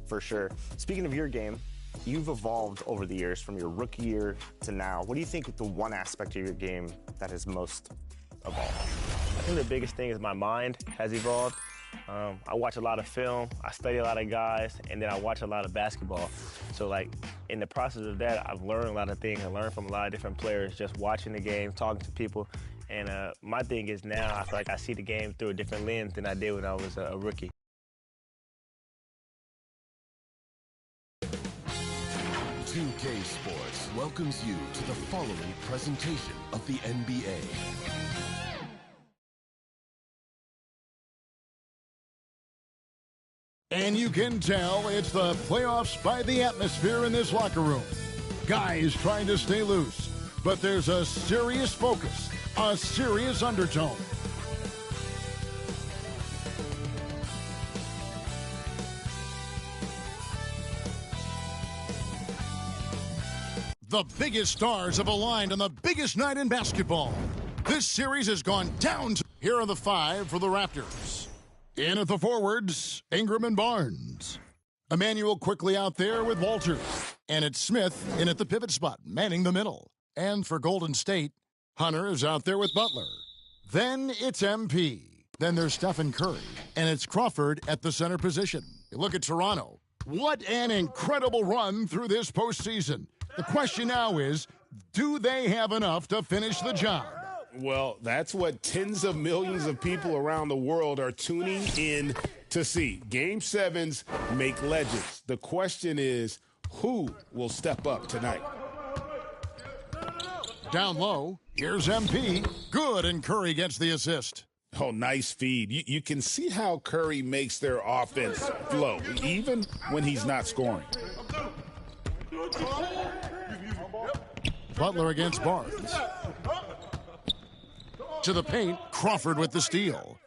For sure. Speaking of your game, you've evolved over the years from your rookie year to now. What do you think the one aspect of your game that has most evolved? I think the biggest thing is my mind has evolved. I watch a lot of film, I study a lot of guys, and then I watch a lot of basketball. So, like, in the process of that, I've learned a lot of things. I learned from a lot of different players, just watching the game, talking to people. And my thing is now I feel like I see the game through a different lens than I did when I was a rookie. .2K Sports welcomes you to the following presentation of the NBA. And you can tell it's the playoffs by the atmosphere in this locker room. Guys trying to stay loose, but there's a serious focus, a serious undertone. The biggest stars have aligned on the biggest night in basketball. This series has gone down. Here are the five for the Raptors. In at the forwards, Ingram and Barnes. Emmanuel quickly out there with Walters. And it's Smith in at the pivot spot, manning the middle. And for Golden State, Hunter is out there with Butler. Then it's MP. Then there's Stephen Curry. And it's Crawford at the center position. You look at Toronto. What an incredible run through this postseason. The question now is, do they have enough to finish the job? Well, that's what tens of millions of people around the world are tuning in to see. Game 7s make legends. The question is, who will step up tonight? Down low, here's MP. Good, and Curry gets the assist. Oh, nice feed. You can see how Curry makes their offense flow, even when he's not scoring. Butler against Barnes. To the paint, Crawford with the steal.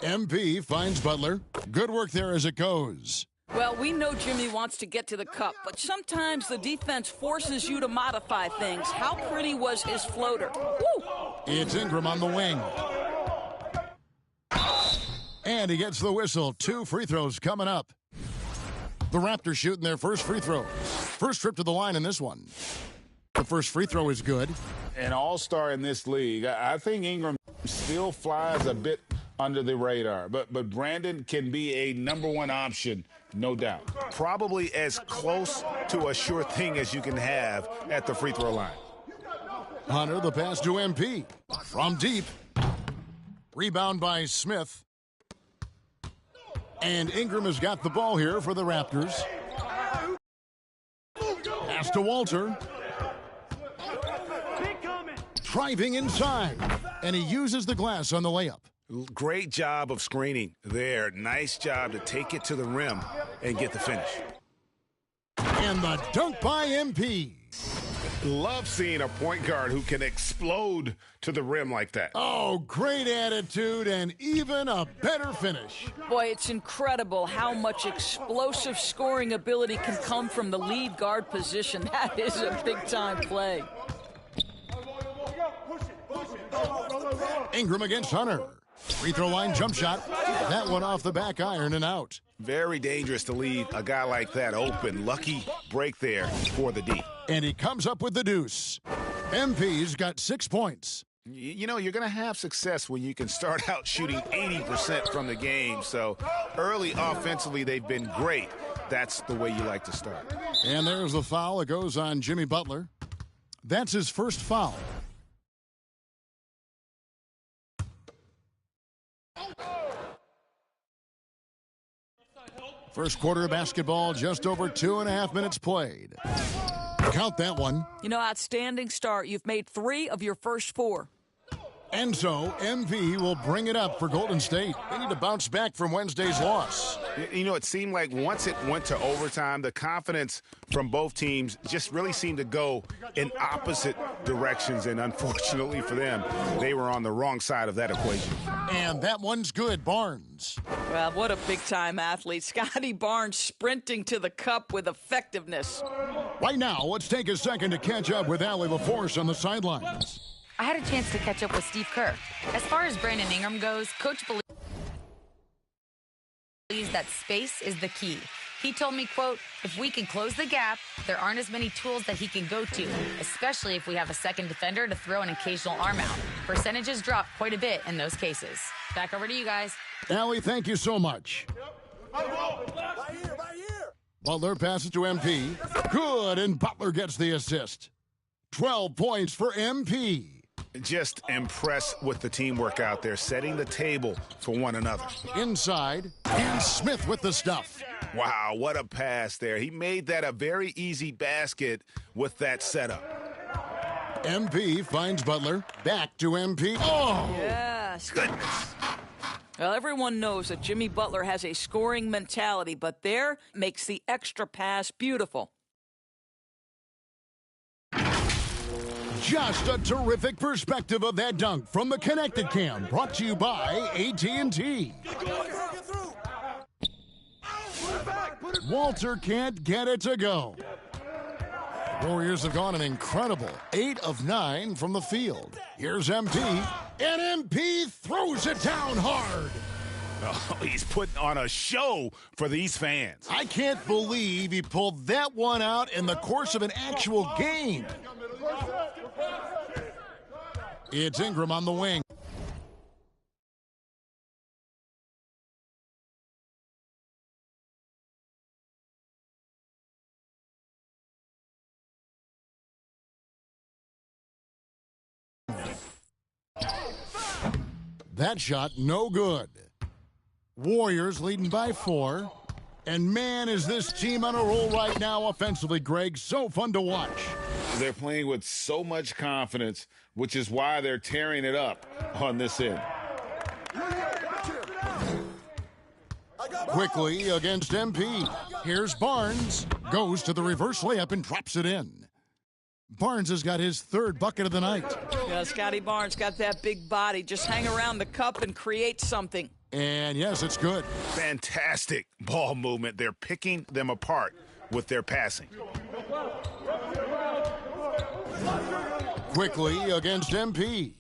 MP finds Butler. Good work there as it goes. Well, we know Jimmy wants to get to the cup, but sometimes the defense forces you to modify things. How pretty was his floater? Woo! It's Ingram on the wing. And he gets the whistle. 2 free throws coming up. The Raptors shooting their first free throws. First trip to the line in this one. The first free throw is good. An all-star in this league. I think Ingram still flies a bit under the radar, but Brandon can be a #1 option, no doubt. Probably as close to a sure thing as you can have at the free throw line. Hunter, the pass to MP. From deep. Rebound by Smith. And Ingram has got the ball here for the Raptors. Pass to Walter. Driving inside. And he uses the glass on the layup. Great job of screening there. Nice job to take it to the rim and get the finish. And the dunk by MP. Love seeing a point guard who can explode to the rim like that. Oh, great attitude and even a better finish. Boy, it's incredible how much explosive scoring ability can come from the lead guard position. That is a big-time play. Ingram against Hunter. Free throw line jump shot. That one off the back iron and out. Very dangerous to leave a guy like that open. Lucky break there for the D. And he comes up with the deuce. MP's got 6 points. You know, you're going to have success when you can start out shooting 80% from the game. So early offensively, they've been great. That's the way you like to start. And there's the foul. It goes on Jimmy Butler. That's his first foul. First quarter of basketball, just over 2.5 minutes played. Count that one. You know, outstanding start. You've made 3 of your first 4. And so, MV will bring it up for Golden State. They need to bounce back from Wednesday's loss. You know, it seemed like once it went to overtime, the confidence from both teams just really seemed to go in opposite directions. And unfortunately for them, they were on the wrong side of that equation. And that one's good, Barnes. Well, what a big-time athlete. Scotty Barnes sprinting to the cup with effectiveness. Right now, let's take a second to catch up with Allie LaForce on the sidelines. I had a chance to catch up with Steve Kerr. As far as Brandon Ingram goes, Coach believes that space is the key. He told me, quote, if we can close the gap, there aren't as many tools that he can go to, especially if we have a second defender to throw an occasional arm out. Percentages drop quite a bit in those cases. Back over to you guys. Allie, thank you so much. Butler passes to MP. Good, and Butler gets the assist. 12 points for MP. Just impressed with the teamwork out there, setting the table for one another. Inside, and Smith with the stuff. Wow, what a pass there. He made that a very easy basket with that setup. MP finds Butler. Back to MP. Oh! Yes. Goodness. Well, everyone knows that Jimmy Butler has a scoring mentality, but there makes the extra pass beautiful. Just a terrific perspective of that dunk from the Connected Cam, brought to you by AT&T. Walter can't get it to go. Warriors have gone an incredible 8 of 9 from the field. Here's MP, and MP throws it down hard. Oh, he's putting on a show for these fans. I can't believe he pulled that one out in the course of an actual game. It's Ingram on the wing. That shot, no good. Warriors leading by 4. And man, is this team on a roll right now offensively, Greg. So fun to watch. They're playing with so much confidence, which is why they're tearing it up on this end. Quickly against MP. Here's Barnes. Goes to the reverse layup and drops it in. Barnes has got his 3rd bucket of the night. Yeah, Scotty Barnes got that big body. Just hang around the cup and create something. And yes, it's good. Fantastic ball movement. They're picking them apart with their passing. Quickly against MP.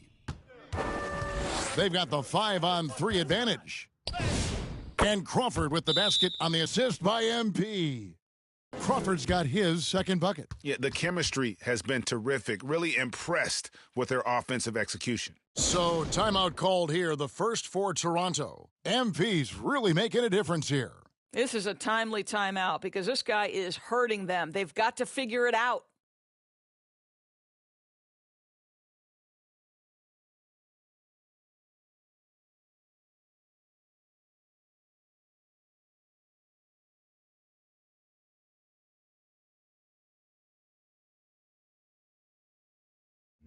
They've got the 5-on-3 advantage. And Crawford with the basket on the assist by MP. Crawford's got his 2nd bucket. Yeah, the chemistry has been terrific. Really impressed with their offensive execution. So, timeout called here, the first for Toronto. MP's really making a difference here. This is a timely timeout because this guy is hurting them. They've got to figure it out.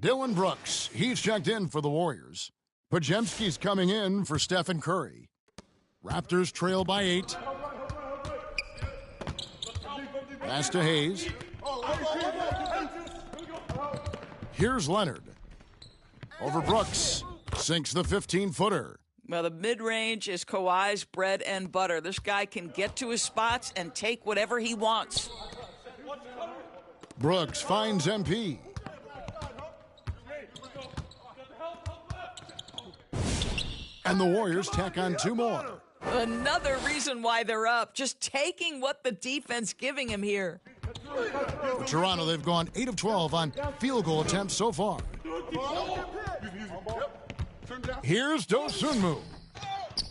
Dylan Brooks, he's checked in for the Warriors. Pajemski's coming in for Stephen Curry. Raptors trail by 8. Pass to Hayes. Here's Leonard. Over Brooks. Sinks the 15-footer. Well, the mid-range is Kawhi's bread and butter. This guy can get to his spots and take whatever he wants. Brooks finds MP. And the Warriors tack on 2 more. Another reason why they're up. Just taking what the defense giving him here. For Toronto, they've gone 8 of 12 on field goal attempts so far. Here's Dosunmu.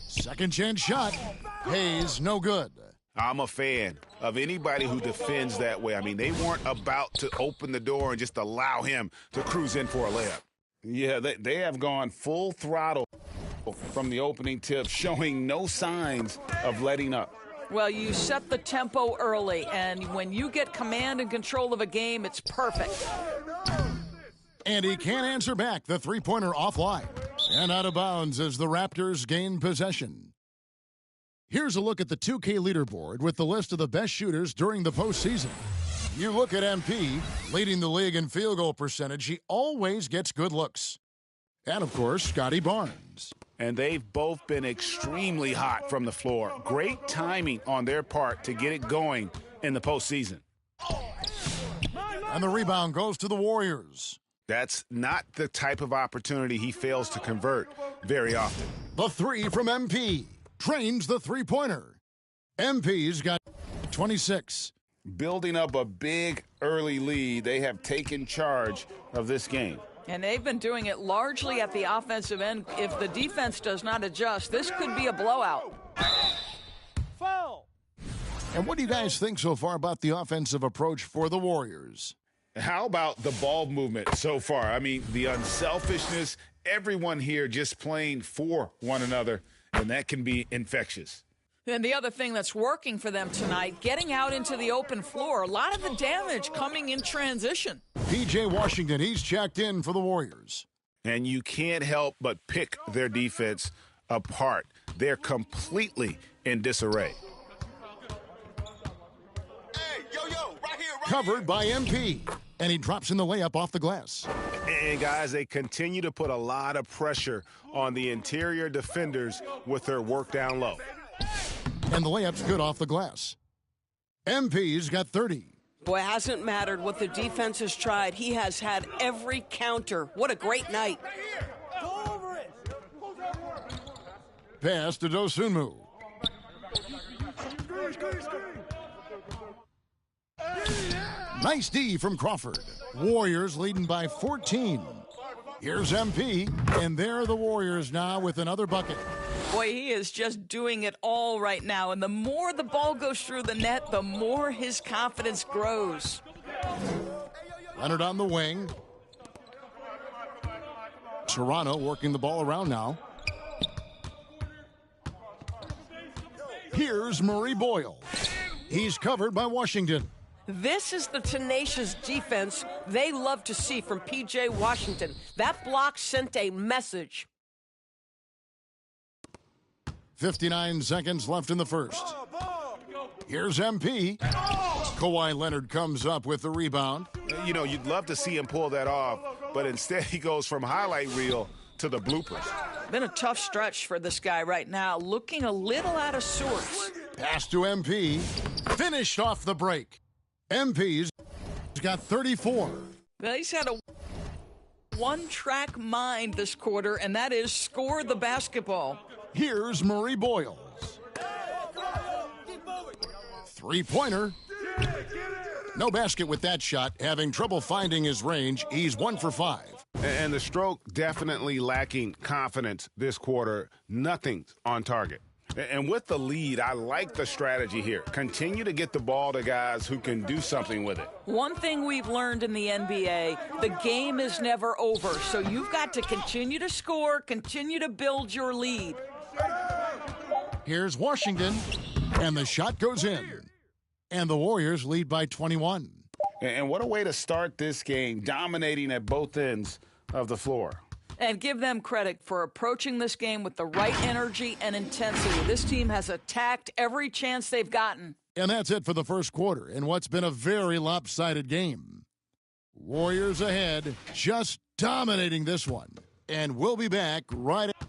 Second chance shot. Hayes, no good. I'm a fan of anybody who defends that way. I mean, they weren't about to open the door and just allow him to cruise in for a layup. Yeah, they have gone full throttle from the opening tip, showing no signs of letting up. Well, you set the tempo early, and when you get command and control of a game, it's perfect. And he can't answer back. The three-pointer offline. And out of bounds as the Raptors gain possession. Here's a look at the 2K leaderboard with the list of the best shooters during the postseason. You look at MP, leading the league in field goal percentage. He always gets good looks. And, of course, Scotty Barnes. And they've both been extremely hot from the floor. Great timing on their part to get it going in the postseason. And the rebound goes to the Warriors. That's not the type of opportunity he fails to convert very often. The 3 from MP. Trains the three-pointer. MP's got 26. Building up a big early lead, they have taken charge of this game. And they've been doing it largely at the offensive end. If the defense does not adjust, this could be a blowout. Foul! And what do you guys think so far about the offensive approach for the Warriors? How about the ball movement so far? I mean, the unselfishness, everyone here just playing for one another, and that can be infectious. And the other thing that's working for them tonight, getting out into the open floor. A lot of the damage coming in transition. P.J. Washington, he's checked in for the Warriors. And you can't help but pick their defense apart. They're completely in disarray. Covered by MP. And he drops in the layup off the glass. And, guys, they continue to put a lot of pressure on the interior defenders with their work down low. And the layup's good off the glass. MP's got 30. Boy, it hasn't mattered what the defense has tried. He has had every counter. What a great night. Pass to Dosunmu. Nice D from Crawford. Warriors leading by 14. Here's MP, and there are the Warriors now with another bucket. Boy, he is just doing it all right now. And the more the ball goes through the net, the more his confidence grows. Leonard on the wing. Toronto working the ball around now. Here's Murray Boyle. He's covered by Washington. This is the tenacious defense they love to see from P.J. Washington. That block sent a message. 59 seconds left in the first. Here's MP. Kawhi Leonard comes up with the rebound. You know, you'd love to see him pull that off, but instead he goes from highlight reel to the bloopers. Been a tough stretch for this guy right now, looking a little out of sorts. Pass to MP. Finished off the break. MP's got 34. Well, he's had a one-track mind this quarter, and that is score the basketball. Here's Murray Boyles. Three-pointer. No basket with that shot. Having trouble finding his range. He's 1 for 5. And the stroke definitely lacking confidence this quarter. Nothing's on target. And with the lead, I like the strategy here. Continue to get the ball to guys who can do something with it. One thing we've learned in the NBA, the game is never over. So you've got to continue to score, continue to build your lead. Here's Washington, and the shot goes in. And the Warriors lead by 21. And what a way to start this game, dominating at both ends of the floor. And give them credit for approaching this game with the right energy and intensity. This team has attacked every chance they've gotten. And that's it for the first quarter in what's been a very lopsided game. Warriors ahead, just dominating this one. And we'll be back right after.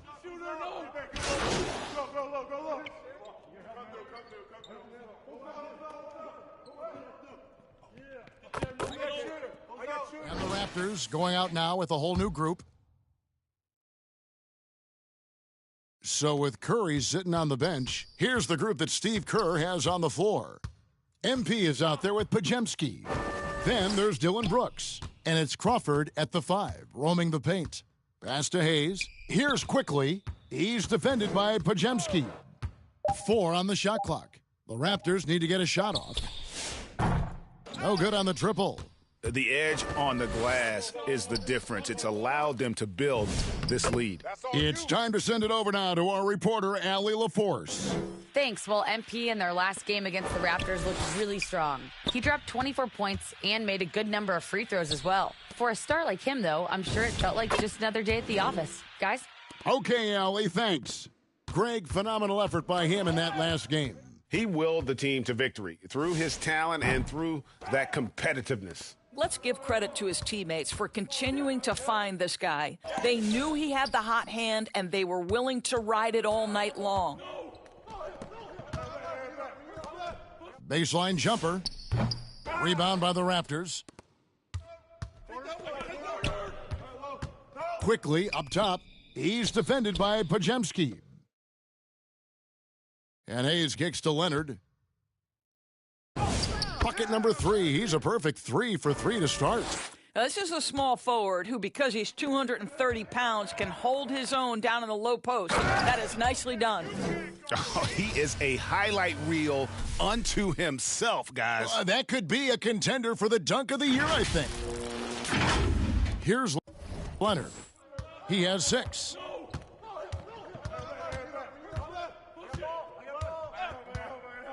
And the Raptors going out now with a whole new group. So with Curry sitting on the bench, here's the group that Steve Kerr has on the floor. MP is out there with Podziemski. Then there's Dylan Brooks. And it's Crawford at the 5, roaming the paint. Pass to Hayes. Here's Quickly. He's defended by Podziemski. 4 on the shot clock. The Raptors need to get a shot off. No good on the triple. The edge on the glass is the difference. It's allowed them to build this lead. It's time to send it over now to our reporter, Allie LaForce. Thanks. Well, MP in their last game against the Raptors looked really strong. He dropped 24 points and made a good number of free throws as well. For a star like him, though, I'm sure it felt like just another day at the office. Guys? Okay, Allie, thanks. Greg, phenomenal effort by him in that last game. He willed the team to victory through his talent and through that competitiveness. Let's give credit to his teammates for continuing to find this guy. They knew he had the hot hand, and they were willing to ride it all night long. Baseline jumper. Rebound by the Raptors. Quickly up top. He's defended by Podziemski. And Hayes kicks to Leonard. Bucket number 3. He's a perfect 3 for 3 to start. Now, this is a small forward who, because he's 230 pounds, can hold his own down in the low post. That is nicely done. Oh, he is a highlight reel unto himself, guys. That could be a contender for the dunk of the year, I think. Here's Leonard. He has 6.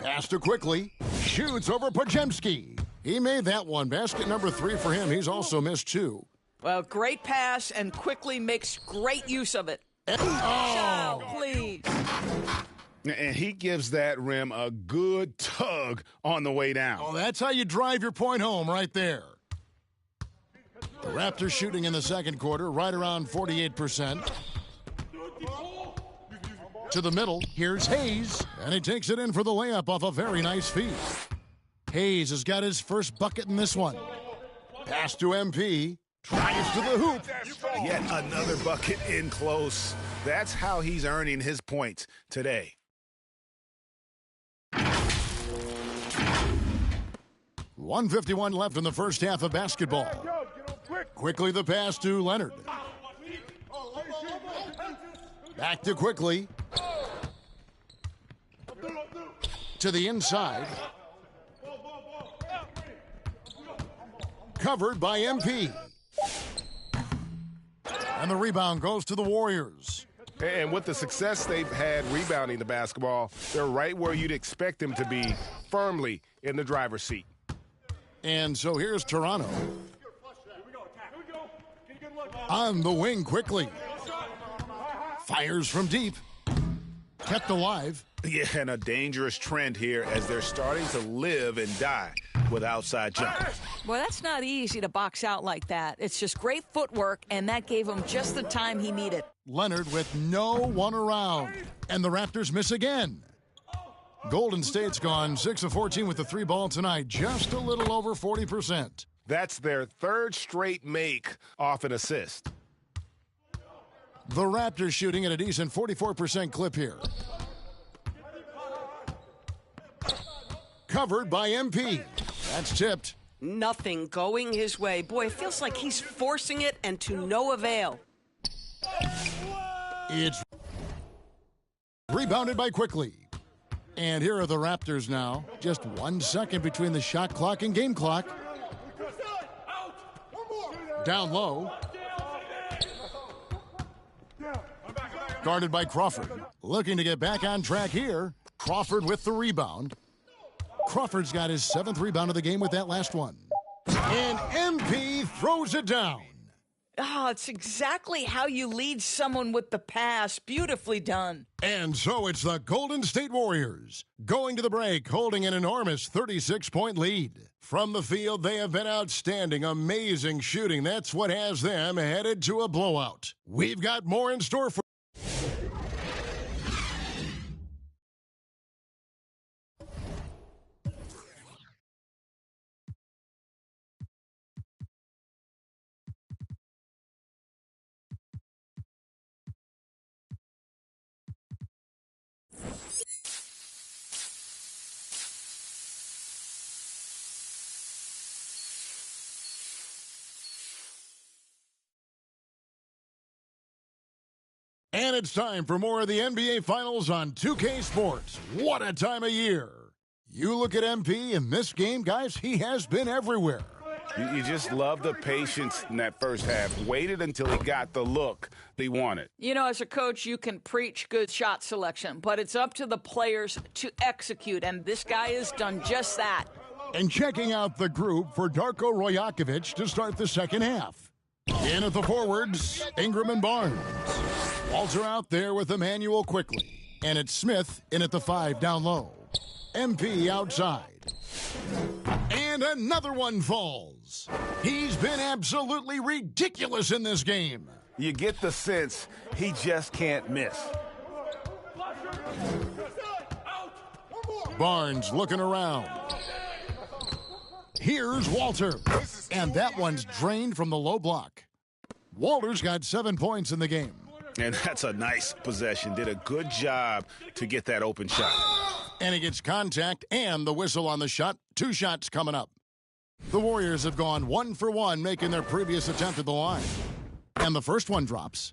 Pass to Quickly. Shoots over Pajemski. He made that one. Basket number 3 for him. He's also missed 2. Well, great pass, and Quickly makes great use of it. Oh, Please. And he gives that rim a good tug on the way down. Oh, that's how you drive your point home right there. The Raptors shooting in the second quarter right around 48%. To the middle, here's Hayes, and he takes it in for the layup off a very nice feed. Hayes has got his first bucket in this one. Pass to MP, drives to the hoop. Yet another bucket in close. That's how he's earning his points today. .151 left in the first half of basketball. Quickly the pass to Leonard. Back to Quickly. To the inside. Covered by MP. And the rebound goes to the Warriors. And with the success they've had rebounding the basketball, they're right where you'd expect them to be, firmly in the driver's seat. And so here's Toronto. On the wing Quickly. Fires from deep. Kept alive. Yeah, and a dangerous trend here as they're starting to live and die with outside jumpers. Well, that's not easy to box out like that. It's just great footwork, and that gave him just the time he needed. Leonard with no one around. And the Raptors miss again. Golden State's gone 6 of 14 with the 3 ball tonight. Just a little over 40%. That's their third straight make off an assist. The Raptors shooting at a decent 44% clip here. Covered by MP. That's tipped. Nothing going his way. Boy, it feels like he's forcing it and to no avail. It's rebounded by Quickly. And here are the Raptors now. Just 1 second between the shot clock and game clock. Down low. Guarded by Crawford. Looking to get back on track here. Crawford with the rebound. Crawford's got his 7th rebound of the game with that last one. And MP throws it down. Oh, it's exactly how you lead someone with the pass. Beautifully done. And so it's the Golden State Warriors going to the break, holding an enormous 36-point lead. From the field, they have been outstanding, amazing shooting. That's what has them headed to a blowout. We've got more in store for And it's time for more of the NBA Finals on 2K Sports. What a time of year. You look at MP in this game, guys, he has been everywhere. You just love the patience in that first half. Waited until he got the look he wanted. You know, as a coach, you can preach good shot selection, but it's up to the players to execute, and this guy has done just that. And checking out the group for Darko Rojakovic to start the second half. In at the forwards, Ingram and Barnes. Walter out there with Emmanuel Quickly. And it's Smith in at the 5 down low. MP outside. And another one falls. He's been absolutely ridiculous in this game. You get the sense he just can't miss. Barnes looking around. Here's Walter. And that one's drained from the low block. Walter's got 7 points in the game. And that's a nice possession. Did a good job to get that open shot. And he gets contact and the whistle on the shot. 2 shots coming up. The Warriors have gone 1 for 1, making their previous attempt at the line. And the first one drops.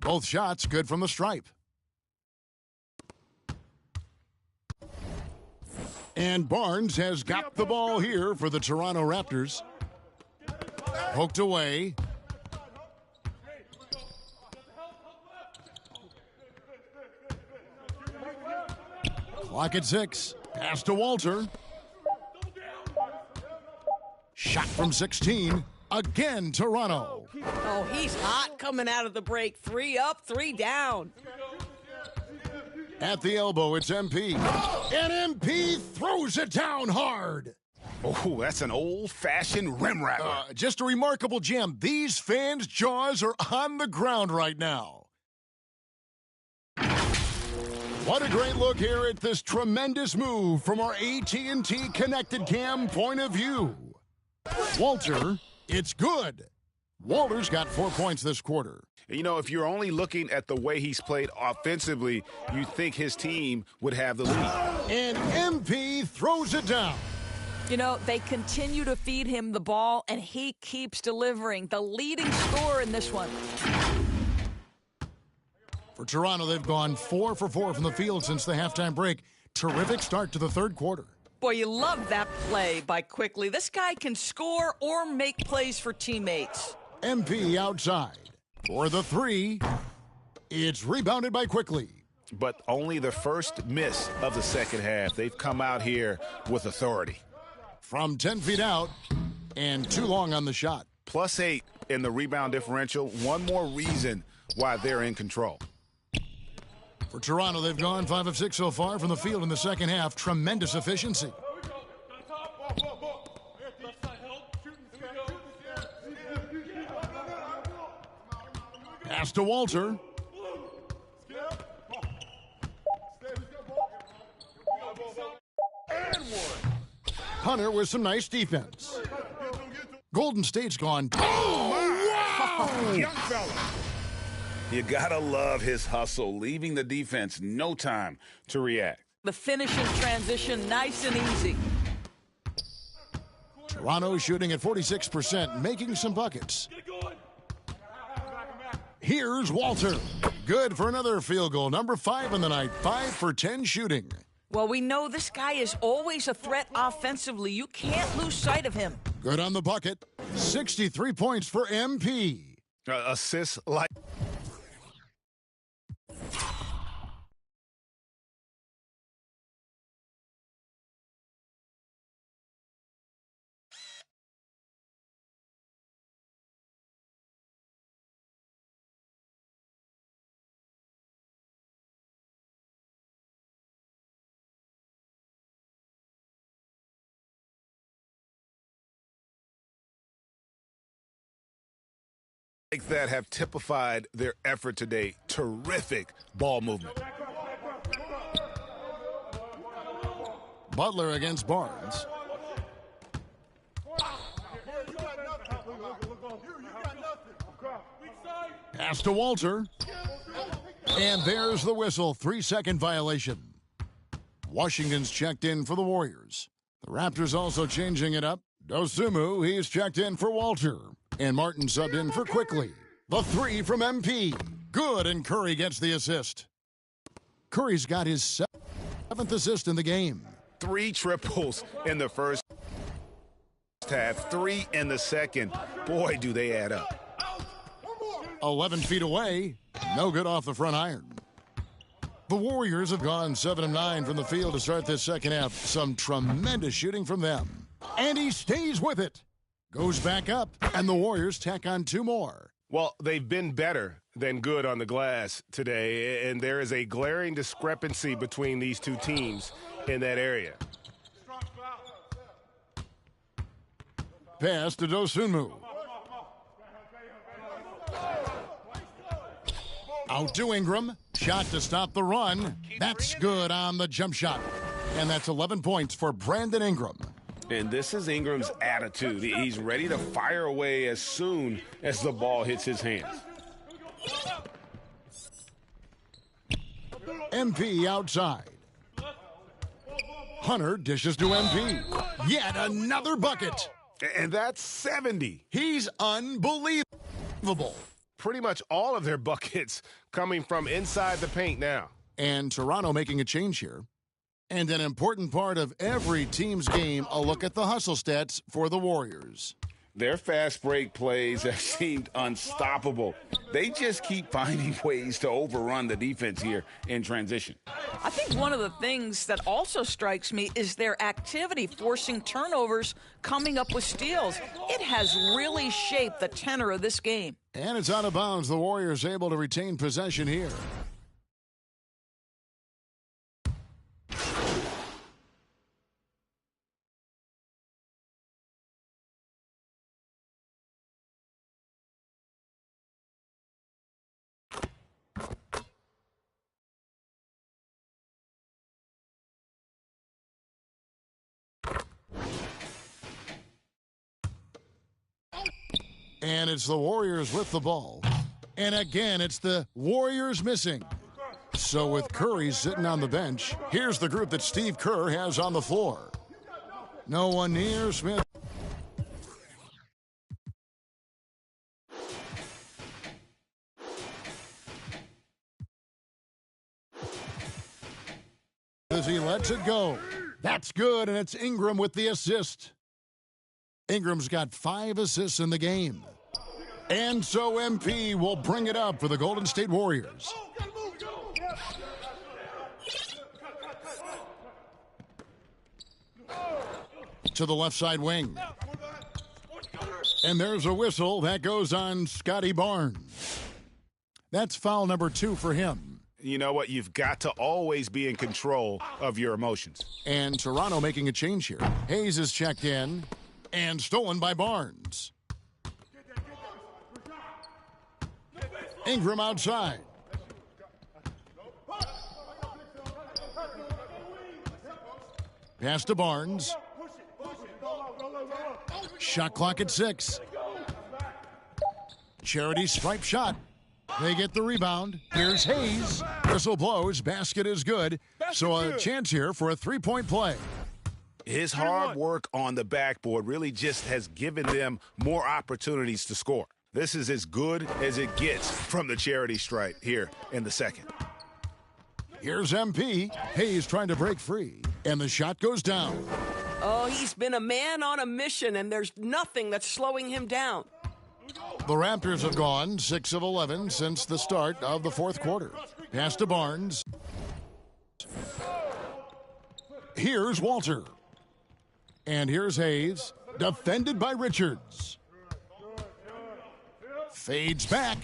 Both shots good from the stripe. And Barnes has got the ball here for the Toronto Raptors. Poked away. Clock at 6. Pass to Walter. Shot from 16. Again, Toronto. Oh, he's hot coming out of the break. 3 up, 3 down. At the elbow, it's MP. And MP throws it down hard. Oh, that's an old-fashioned rim rattler. Just a remarkable gem. These fans' jaws are on the ground right now. What a great look here at this tremendous move from our AT&T Connected Cam point of view. Walter, it's good. Walter's got 4 points this quarter. You know, if you're only looking at the way he's played offensively, you'd think his team would have the lead. And MP throws it down. You know, they continue to feed him the ball, and he keeps delivering. The leading scorer in this one. For Toronto, they've gone 4 for 4 from the field since the halftime break. Terrific start to the third quarter. Boy, you love that play by Quickly. This guy can score or make plays for teammates. MP outside. For the 3, it's rebounded by Quickly. But only the first miss of the second half. They've come out here with authority. From 10 feet out, and too long on the shot. +8 in the rebound differential. One more reason why they're in control. For Toronto, they've gone 5 of 6 so far from the field in the second half. Tremendous efficiency. Pass to Walter. Hunter with some nice defense. Golden State's gone. Oh, wow! Young fella. You gotta love his hustle, leaving the defense no time to react. The finish in transition, nice and easy. Toronto shooting at 46%, making some buckets. Here's Walter. Good for another field goal. Number 5 in the night. 5 for 10 shooting. Well, we know this guy is always a threat offensively. You can't lose sight of him. Good on the bucket. 63 points for MP. Assists like... that have typified their effort today. Terrific ball movement. Butler against Barnes. Pass to Walter. And there's the whistle. 3-second violation. Washington's checked in for the Warriors. The Raptors also changing it up. Dosumu, he's checked in for Walter. And Martin subbed in for Quickly. The 3 from MP. Good, and Curry gets the assist. Curry's got his 7th assist in the game. 3 triples in the first half, 3 in the second. Boy, do they add up. 11 feet away. No good off the front iron. The Warriors have gone 7 of 9 from the field to start this second half. Some tremendous shooting from them. And he stays with it. Goes back up, and the Warriors tack on 2 more. Well, they've been better than good on the glass today, and there is a glaring discrepancy between these two teams in that area. Pass to Dosunmu. Out to Ingram. Shot to stop the run. That's good on the jump shot. And that's 11 points for Brandon Ingram. And this is Ingram's attitude. He's ready to fire away as soon as the ball hits his hands. MP outside. Hunter dishes to MP. Yet another bucket. And that's 70. He's unbelievable. Pretty much all of their buckets coming from inside the paint now. And Toronto making a change here. And an important part of every team's game, a look at the hustle stats for the Warriors. Their fast break plays have seemed unstoppable. They just keep finding ways to overrun the defense here in transition. I think one of the things that also strikes me is their activity, forcing turnovers, coming up with steals. It has really shaped the tenor of this game. And it's out of bounds. The Warriors able to retain possession here. And it's the Warriors with the ball. And again, it's the Warriors missing. So with Curry sitting on the bench, here's the group that Steve Kerr has on the floor. No one near Smith. As he lets it go. That's good, and it's Ingram with the assist. Ingram's got 5 assists in the game. And so MP will bring it up for the Golden State Warriors. To the left side wing. And there's a whistle that goes on Scotty Barnes. That's foul number 2 for him. You know what? You've got to always be in control of your emotions. And Toronto making a change here. Hayes is checked in and stolen by Barnes. Ingram outside. Pass to Barnes. Shot clock at 6. Charity stripe shot. They get the rebound. Here's Hayes. Whistle blows. Basket is good. So a chance here for a 3-point play. His hard work on the backboard really just has given them more opportunities to score. This is as good as it gets from the charity stripe here in the second. Here's MP. Hayes trying to break free. And the shot goes down. Oh, he's been a man on a mission, and there's nothing that's slowing him down. The Raptors have gone 6 of 11 since the start of the fourth quarter. Pass to Barnes. Here's Walter. And here's Hayes. Defended by Richards. Fades back.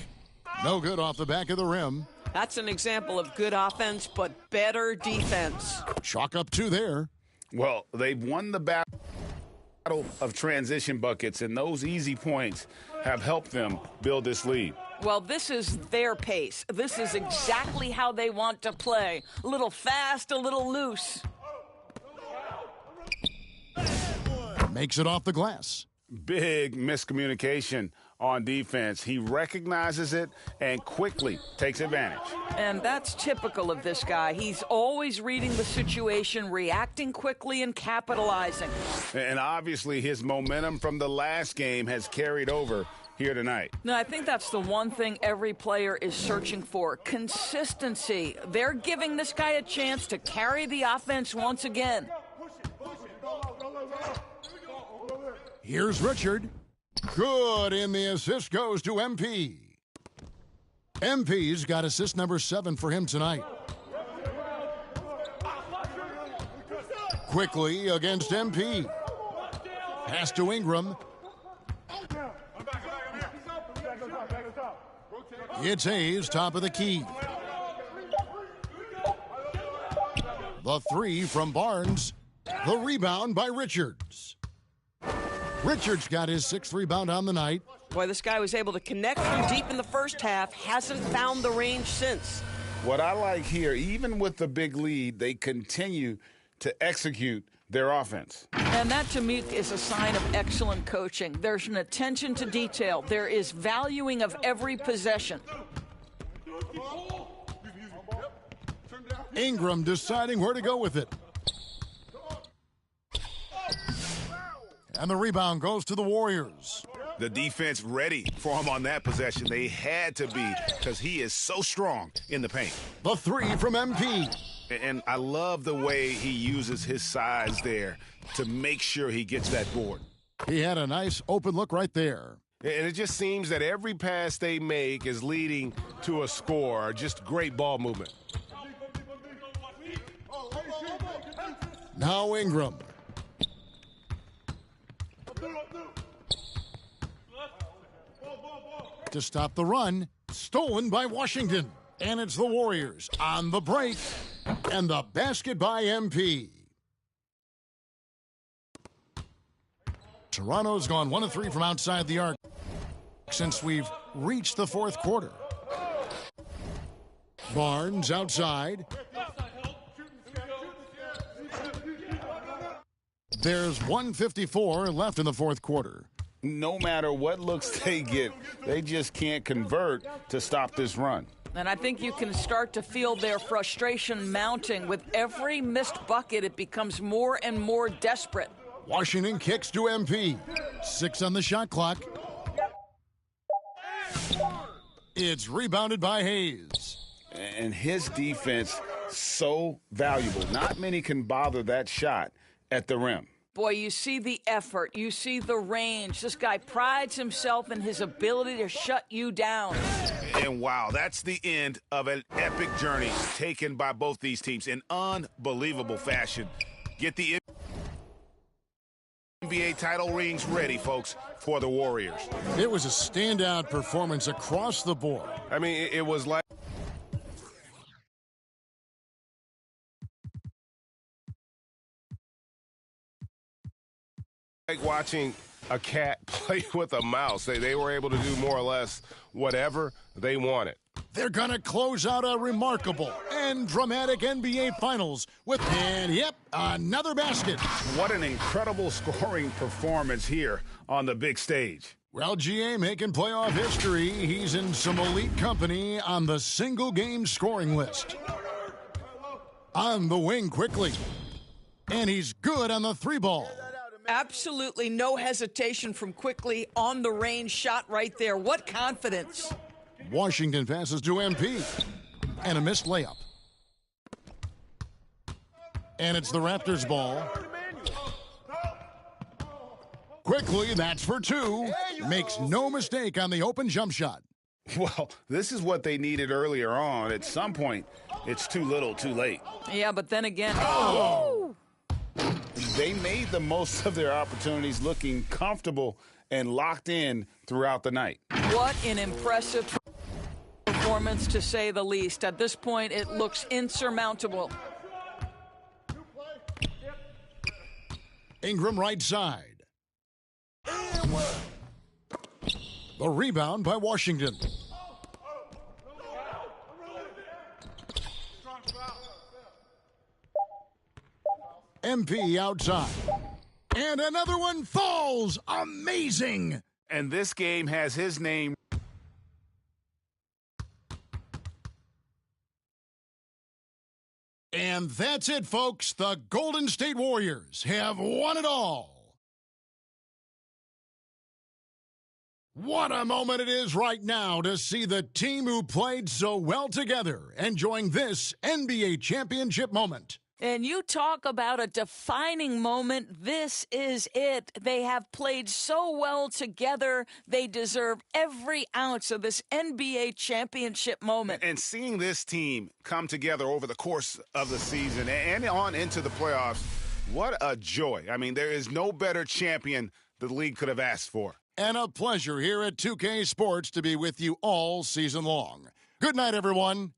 No good off the back of the rim. That's an example of good offense, but better defense. Chalk up 2 there. Well, they've won the battle of transition buckets, and those easy points have helped them build this lead. Well, this is their pace. This is exactly how they want to play. A little fast, a little loose. Makes it off the glass. Big miscommunication on defense. He recognizes it and quickly takes advantage. And that's typical of this guy. He's always reading the situation, reacting quickly, and capitalizing. And obviously his momentum from the last game has carried over here tonight. No, I think that's the one thing every player is searching for. Consistency. They're giving this guy a chance to carry the offense once again. Here's Richard. Good, and the assist goes to MP. MP's got assist number 7 for him tonight. Quickly against MP. Pass to Ingram. It's Hayes, top of the key. The 3 from Barnes. The rebound by Richards. Richards got his 6th rebound on the night. Boy, this guy was able to connect from deep in the first half, hasn't found the range since. What I like here, even with the big lead, they continue to execute their offense. And that, to me, is a sign of excellent coaching. There's an attention to detail. There is valuing of every possession. Ingram deciding where to go with it. And the rebound goes to the Warriors. The defense ready for him on that possession. They had to be, because he is so strong in the paint. The three from MP. And I love the way he uses his size there to make sure he gets that board. He had a nice open look right there. And it just seems that every pass they make is leading to a score. Just great ball movement. Now Ingram. To stop the run, stolen by Washington. And it's the Warriors on the break. And the basket by MP. Toronto's gone 1 of 3 from outside the arc since we've reached the fourth quarter. Barnes outside. There's 1:54 left in the fourth quarter. No matter what looks they get, they just can't convert to stop this run. And I think you can start to feel their frustration mounting. With every missed bucket, it becomes more and more desperate. Washington kicks to MP. 6 on the shot clock. It's rebounded by Hayes. And his defense, so valuable. Not many can bother that shot at the rim. Boy, you see the effort. You see the range. This guy prides himself in his ability to shut you down. And wow, that's the end of an epic journey taken by both these teams in unbelievable fashion. Get the NBA title rings ready, folks, for the Warriors. It was a standout performance across the board. I mean, it was like watching a cat play with a mouse. They were able to do more or less whatever they wanted. They're going to close out a remarkable and dramatic NBA Finals with, and yep, another basket. What an incredible scoring performance here on the big stage. Well, GA making playoff history. He's in some elite company on the single-game scoring list. On the wing quickly. And he's good on the 3-ball. Absolutely no hesitation from Quickly on the range shot right there. What confidence. Washington passes to MP. And a missed layup. And it's the Raptors' ball. Quickly, that's for 2. Makes no mistake on the open jump shot. Well, this is what they needed earlier on. At some point, it's too little, too late. Yeah, but then again, oh! They made the most of their opportunities, looking comfortable and locked in throughout the night. What an impressive performance, to say the least. At this point, it looks insurmountable. Ingram right side. The rebound by Washington. MP outside. And another one falls. Amazing. And this game has his name. And that's it, folks. The Golden State Warriors have won it all. What a moment it is right now to see the team who played so well together enjoying this NBA championship moment. And you talk about a defining moment. This is it. They have played so well together. They deserve every ounce of this NBA championship moment. And seeing this team come together over the course of the season and on into the playoffs, what a joy. I mean, there is no better champion the league could have asked for. And a pleasure here at 2K Sports to be with you all season long. Good night, everyone.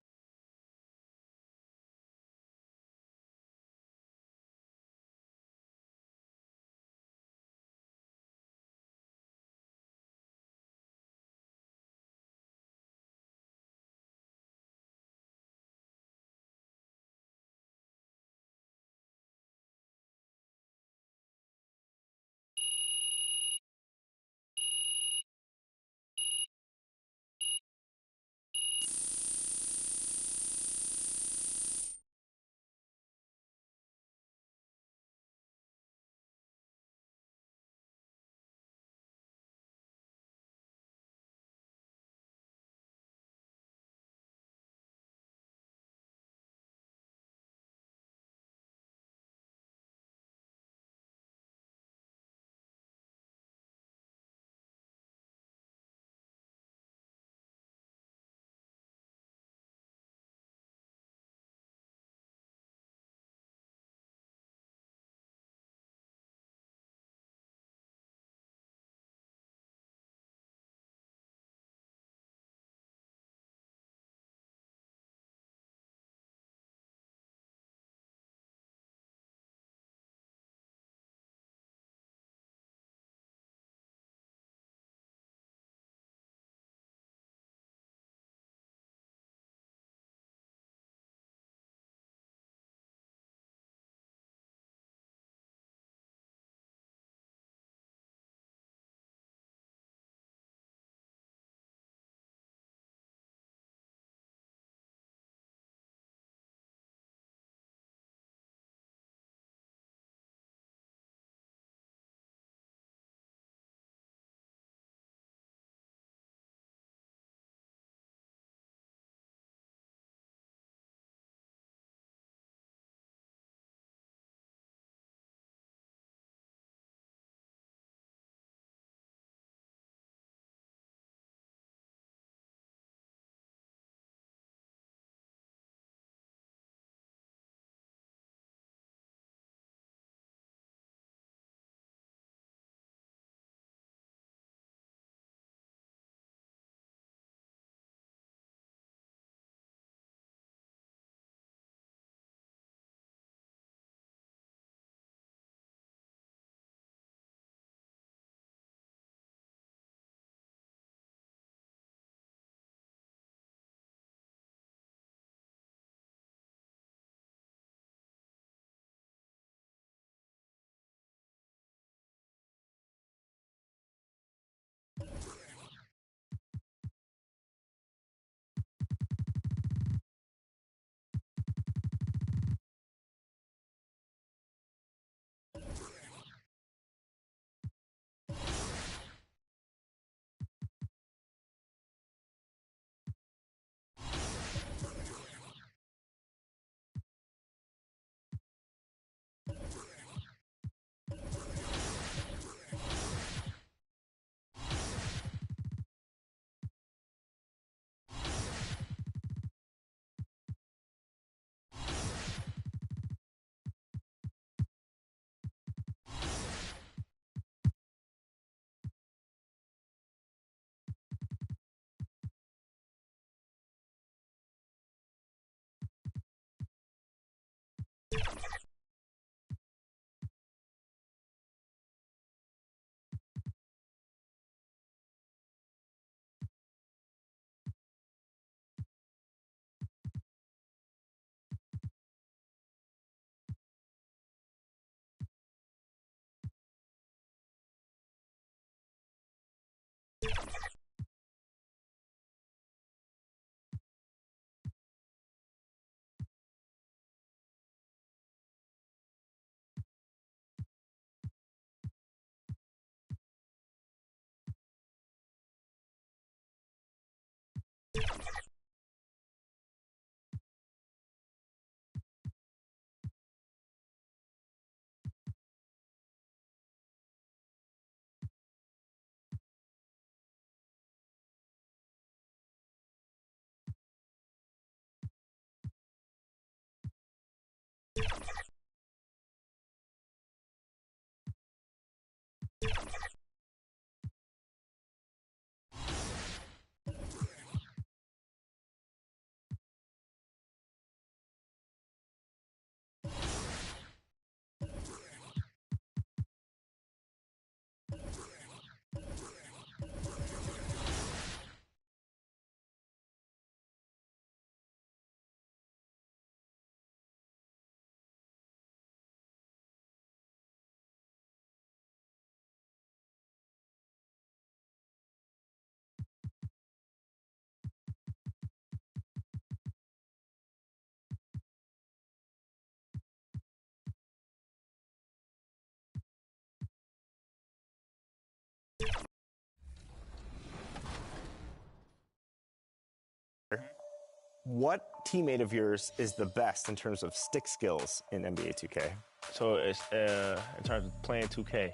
What teammate of yours is the best in terms of stick skills in NBA 2K? So it's in terms of playing 2K.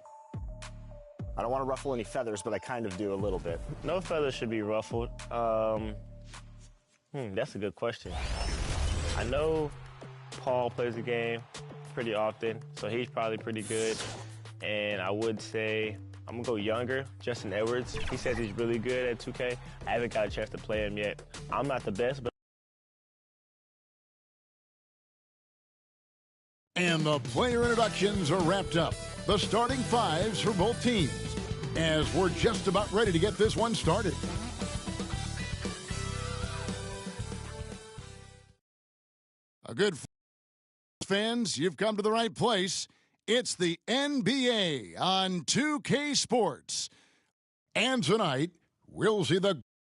I don't want to ruffle any feathers, but I kind of do a little bit. No feathers should be ruffled. That's a good question. I know Paul plays the game pretty often, so he's probably pretty good. And I would say I'm going to go younger, Justin Edwards. He says he's really good at 2K. I haven't got a chance to play him yet. I'm not the best, but... And the player introductions are wrapped up. The starting fives for both teams, as we're just about ready to get this one started. A good fans, you've come to the right place. It's the NBA on 2K Sports. And tonight, we'll see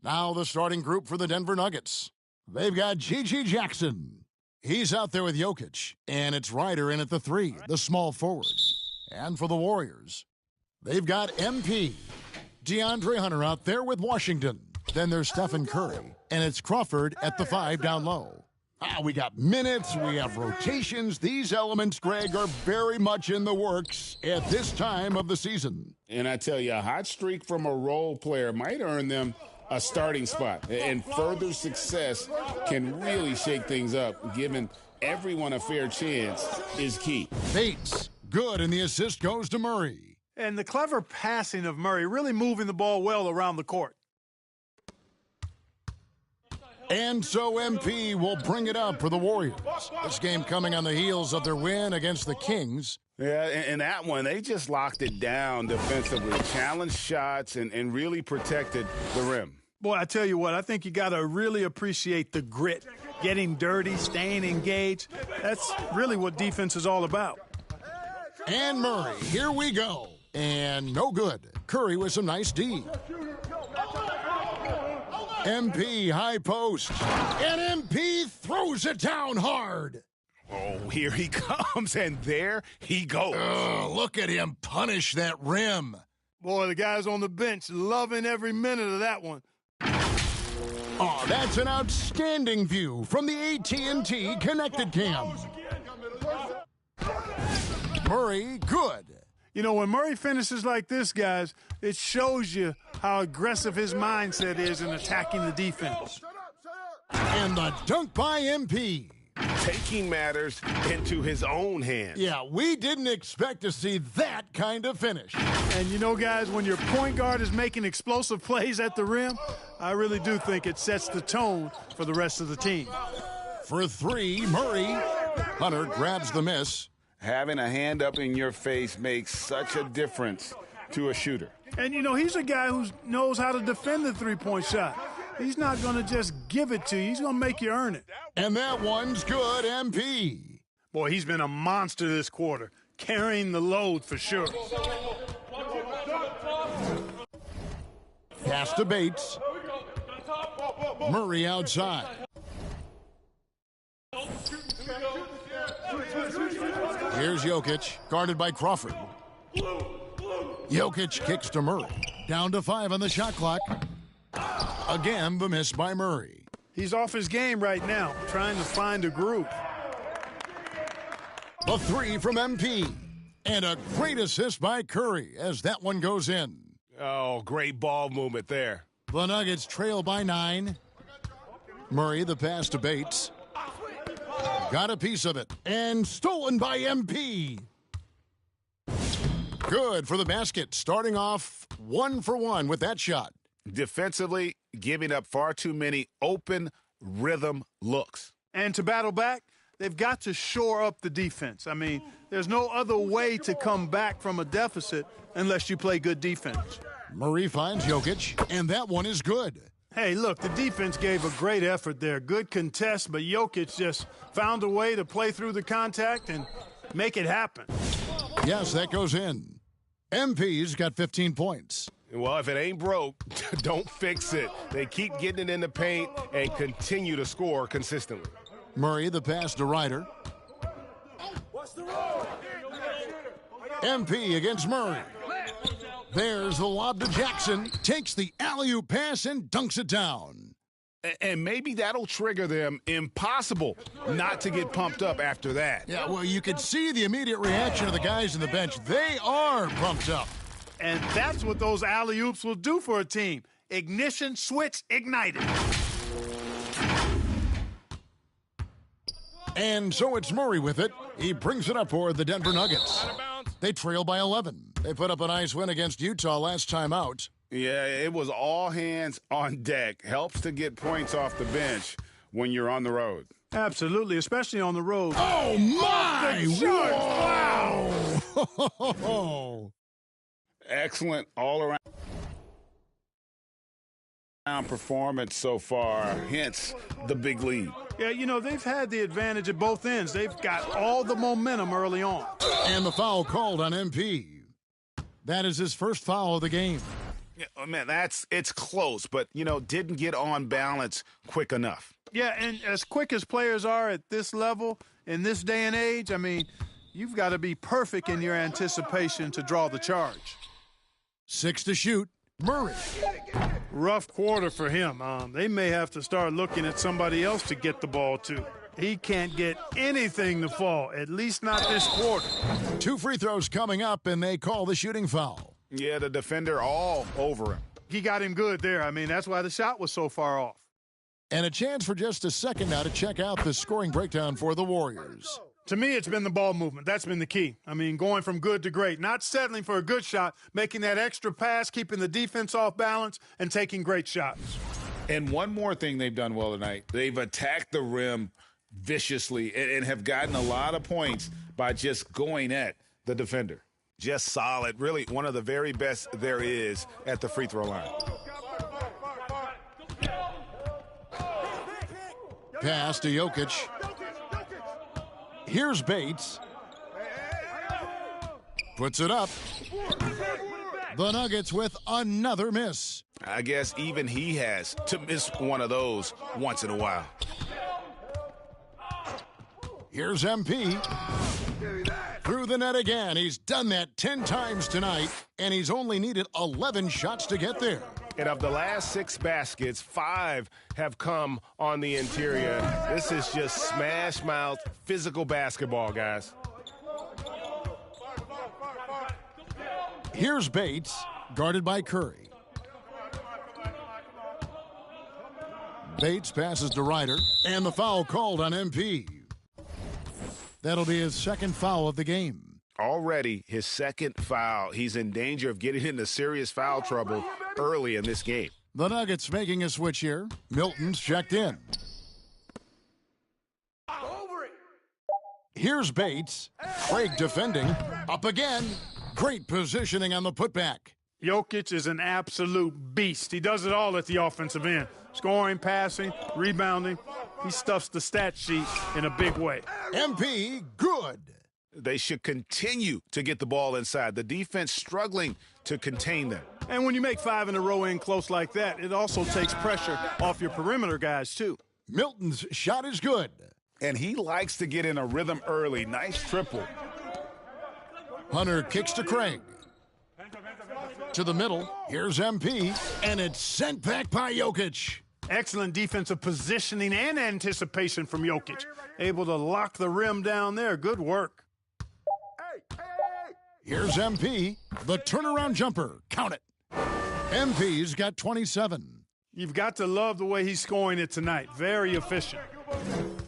now the starting group for the Denver Nuggets. They've got G.G. Jackson. He's out there with Jokic, and it's Ryder in at the 3, the small forward. And for the Warriors, they've got MP. DeAndre Hunter out there with Washington. Then there's Stephen Curry, and it's Crawford at the 5 down low. We got minutes, we have rotations. These elements, Greg, are very much in the works at this time of the season. And I tell you, a hot streak from a role player might earn them a starting spot. And further success can really shake things up. Giving everyone a fair chance is key. Bates, good, and the assist goes to Murray. And the clever passing of Murray, really moving the ball well around the court. And so MP will bring it up for the Warriors. This game coming on the heels of their win against the Kings. Yeah, and that one, they just locked it down defensively, challenged shots, and really protected the rim. Boy, I tell you what, I think you got to really appreciate the grit, getting dirty, staying engaged. That's really what defense is all about. And Murray, here we go. And no good. Curry with some nice D. MP high post. And MP throws it down hard. Oh, here he comes, and there he goes. Look at him punish that rim. Boy, the guys on the bench loving every minute of that one. Oh, that's an outstanding view from the AT&T Connected Cam. Murray, good. You know, when Murray finishes like this, guys, it shows you how aggressive his mindset is in attacking the defense. And the dunk by MP. Taking matters into his own hands. Yeah, we didn't expect to see that kind of finish. And you know, guys, when your point guard is making explosive plays at the rim, I really do think it sets the tone for the rest of the team. For 3, Murray. Hunter grabs the miss. Having a hand up in your face makes such a difference to a shooter. And, you know, he's a guy who knows how to defend the three-point shot. He's not going to just give it to you. He's going to make you earn it. And that one's good, MP. Boy, he's been a monster this quarter, carrying the load for sure. Pass to Bates. Murray outside. Here's Jokic, guarded by Crawford. Jokic kicks to Murray. Down to 5 on the shot clock. Again, the miss by Murray. He's off his game right now, trying to find a groove. A 3 from MP. And a great assist by Curry as that one goes in. Oh, great ball movement there. The Nuggets trail by 9. Murray, the pass to Bates. Got a piece of it. And stolen by MP. Good for the basket. Starting off 1 for 1 with that shot. Defensively, giving up far too many open rhythm looks. And to battle back, they've got to shore up the defense. I mean, there's no other way to come back from a deficit unless you play good defense. Murray finds Jokic, and that one is good. Hey, look, the defense gave a great effort there. Good contest, but Jokic just found a way to play through the contact and make it happen. Yes, that goes in. MP's got 15 points. Well, if it ain't broke, don't fix it. They keep getting it in the paint and continue to score consistently. Murray, the pass to Ryder. MP against Murray. There's the lob to Jackson. Takes the alley-oop pass and dunks it down. And maybe that'll trigger them. Impossible not to get pumped up after that. Yeah, well, you could see the immediate reaction of the guys on the bench. They are pumped up. And that's what those alley-oops will do for a team. Ignition, switch, ignited. And so it's Murray with it. He brings it up for the Denver Nuggets. They trail by 11. They put up a nice win against Utah last time out. Yeah, it was all hands on deck. Helps to get points off the bench when you're on the road. Absolutely, especially on the road. Oh, my! Wow! Excellent all-around performance so far, hence the big lead. Yeah, you know, they've had the advantage at both ends. They've got all the momentum early on. And the foul called on MP. That is his first foul of the game. Yeah, oh man, it's close, but, didn't get on balance quick enough. Yeah, and as quick as players are at this level, in this day and age, I mean, you've got to be perfect in your anticipation to draw the charge. 6 to shoot. Murray. Rough quarter for him. They may have to start looking at somebody else to get the ball to. He can't get anything to fall, at least not this quarter. 2 free throws coming up, and they call the shooting foul. Yeah, the defender all over him. He got him good there. I mean, that's why the shot was so far off. And a chance for just a second now to check out the scoring breakdown for the Warriors. To me, it's been the ball movement. That's been the key. I mean, going from good to great. Not settling for a good shot, making that extra pass, keeping the defense off balance, and taking great shots. And one more thing they've done well tonight. They've attacked the rim viciously and have gotten a lot of points by just going at the defender. Just solid. Really one of the very best there is at the free throw line. Pass to Jokic. Here's Bates. Puts it up. The Nuggets with another miss. I guess even he has to miss one of those once in a while. Here's MP. Through the net again. He's done that 10 times tonight, and he's only needed 11 shots to get there. And of the last 6 baskets, 5 have come on the interior. This is just smash mouth physical basketball, guys. Here's Bates, guarded by Curry. Bates passes to Ryder, and the foul called on MP. That'll be his second foul of the game. Already his second foul. He's in danger of getting into serious foul trouble early in this game. The Nuggets making a switch here. Milton's checked in. Here's Bates. Craig defending. Up again. Great positioning on the putback. Jokic is an absolute beast. He does it all at the offensive end. Scoring, passing, rebounding. He stuffs the stat sheet in a big way. MP, good. They should continue to get the ball inside. The defense struggling to contain them. And when you make 5 in a row in close like that, it also takes pressure off your perimeter guys, too. Milton's shot is good. And he likes to get in a rhythm early. Nice triple. Hunter kicks to Craig. To the middle. Here's MP. And it's sent back by Jokic. Excellent defensive positioning and anticipation from Jokic. Able to lock the rim down there. Good work. Here's MP. The turnaround jumper. Count it. MP's got 27. You've got to love the way he's scoring it tonight. Very efficient.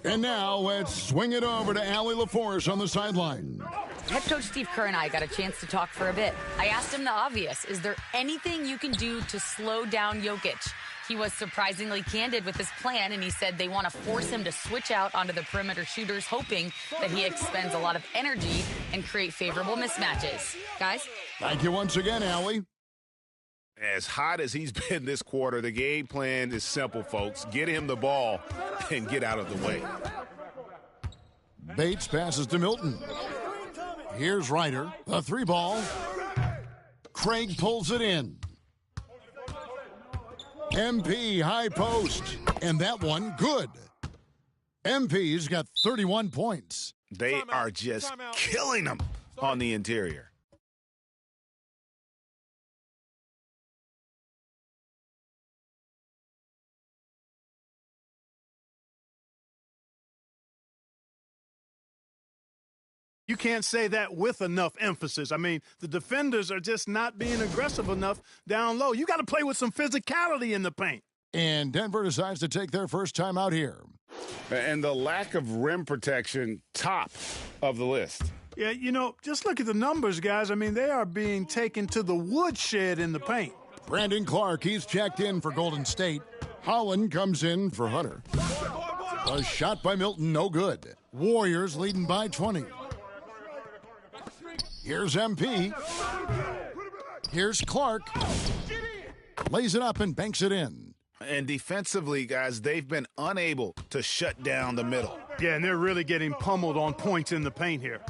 And now let's swing it over to Allie LaForce on the sideline. Head coach Steve Kerr and I got a chance to talk for a bit. I asked him the obvious. Is there anything you can do to slow down Jokic? He was surprisingly candid with his plan, and he said they want to force him to switch out onto the perimeter shooters, hoping that he expends a lot of energy and create favorable mismatches. Guys? Thank you once again, Allie. As hot as he's been this quarter, the game plan is simple, folks. Get him the ball and get out of the way. Bates passes to Milton. Here's Ryder. The 3-ball. Craig pulls it in. MP high post. And that one good. MP's got 31 points. They are just killing them on the interior. You can't say that with enough emphasis. I mean, the defenders are just not being aggressive enough down low. You got to play with some physicality in the paint. And Denver decides to take their first time out here. And the lack of rim protection, top of the list. Yeah, you know, just look at the numbers, guys. I mean, they are being taken to the woodshed in the paint. Brandon Clark, he's checked in for Golden State. Holland comes in for Hunter. A shot by Milton, no good. Warriors leading by 20. Here's MP. Here's Clark. Lays it up and banks it in. And defensively, guys, they've been unable to shut down the middle. Yeah, and they're really getting pummeled on points in the paint here.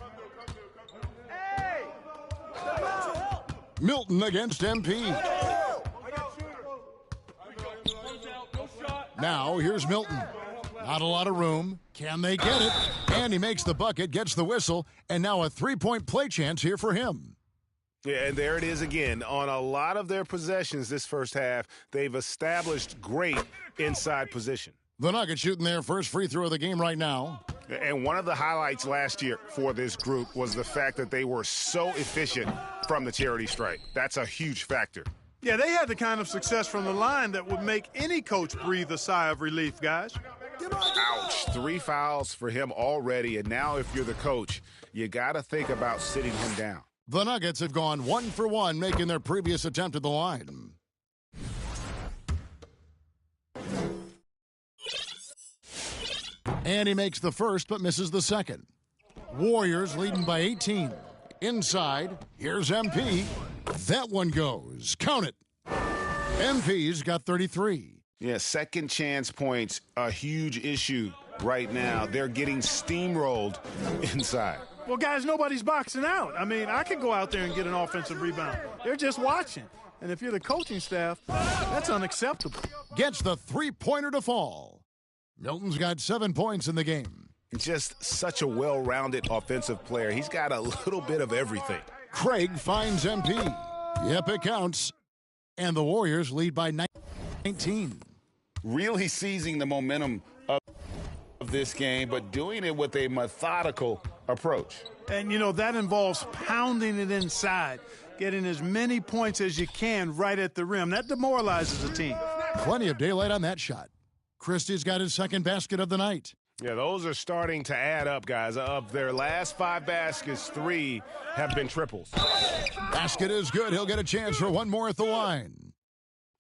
Milton against MP. Now, here's Milton. Not a lot of room. Can they get it? And he makes the bucket, gets the whistle, and now a three-point play chance here for him. Yeah, and there it is again. On a lot of their possessions this first half, they've established great inside position. The Nuggets shooting their first free throw of the game right now. And one of the highlights last year for this group was the fact that they were so efficient from the charity stripe. That's a huge factor. Yeah, they had the kind of success from the line that would make any coach breathe a sigh of relief, guys. Ouch. 3 fouls for him already, and now if you're the coach, you got to think about sitting him down. The Nuggets have gone 1 for 1, making their previous attempt at the line. And he makes the first, but misses the second. Warriors leading by 18. Inside, here's MP. That one goes. Count it. MP's got 33. Yeah, second chance points, a huge issue right now. They're getting steamrolled inside. Well, guys, nobody's boxing out. I mean, I could go out there and get an offensive rebound. They're just watching. And if you're the coaching staff, that's unacceptable. Gets the three-pointer to fall. Milton's got 7 points in the game. Just such a well-rounded offensive player. He's got a little bit of everything. Craig finds MP. Yep, it counts. And the Warriors lead by 19. Really seizing the momentum of this game, but doing it with a methodical approach. And, you know, that involves pounding it inside, getting as many points as you can right at the rim. That demoralizes a team. Plenty of daylight on that shot. Christie's got his second basket of the night. Yeah, those are starting to add up, guys. Of their last 5 baskets, 3 have been triples. Basket is good. He'll get a chance for one more at the line.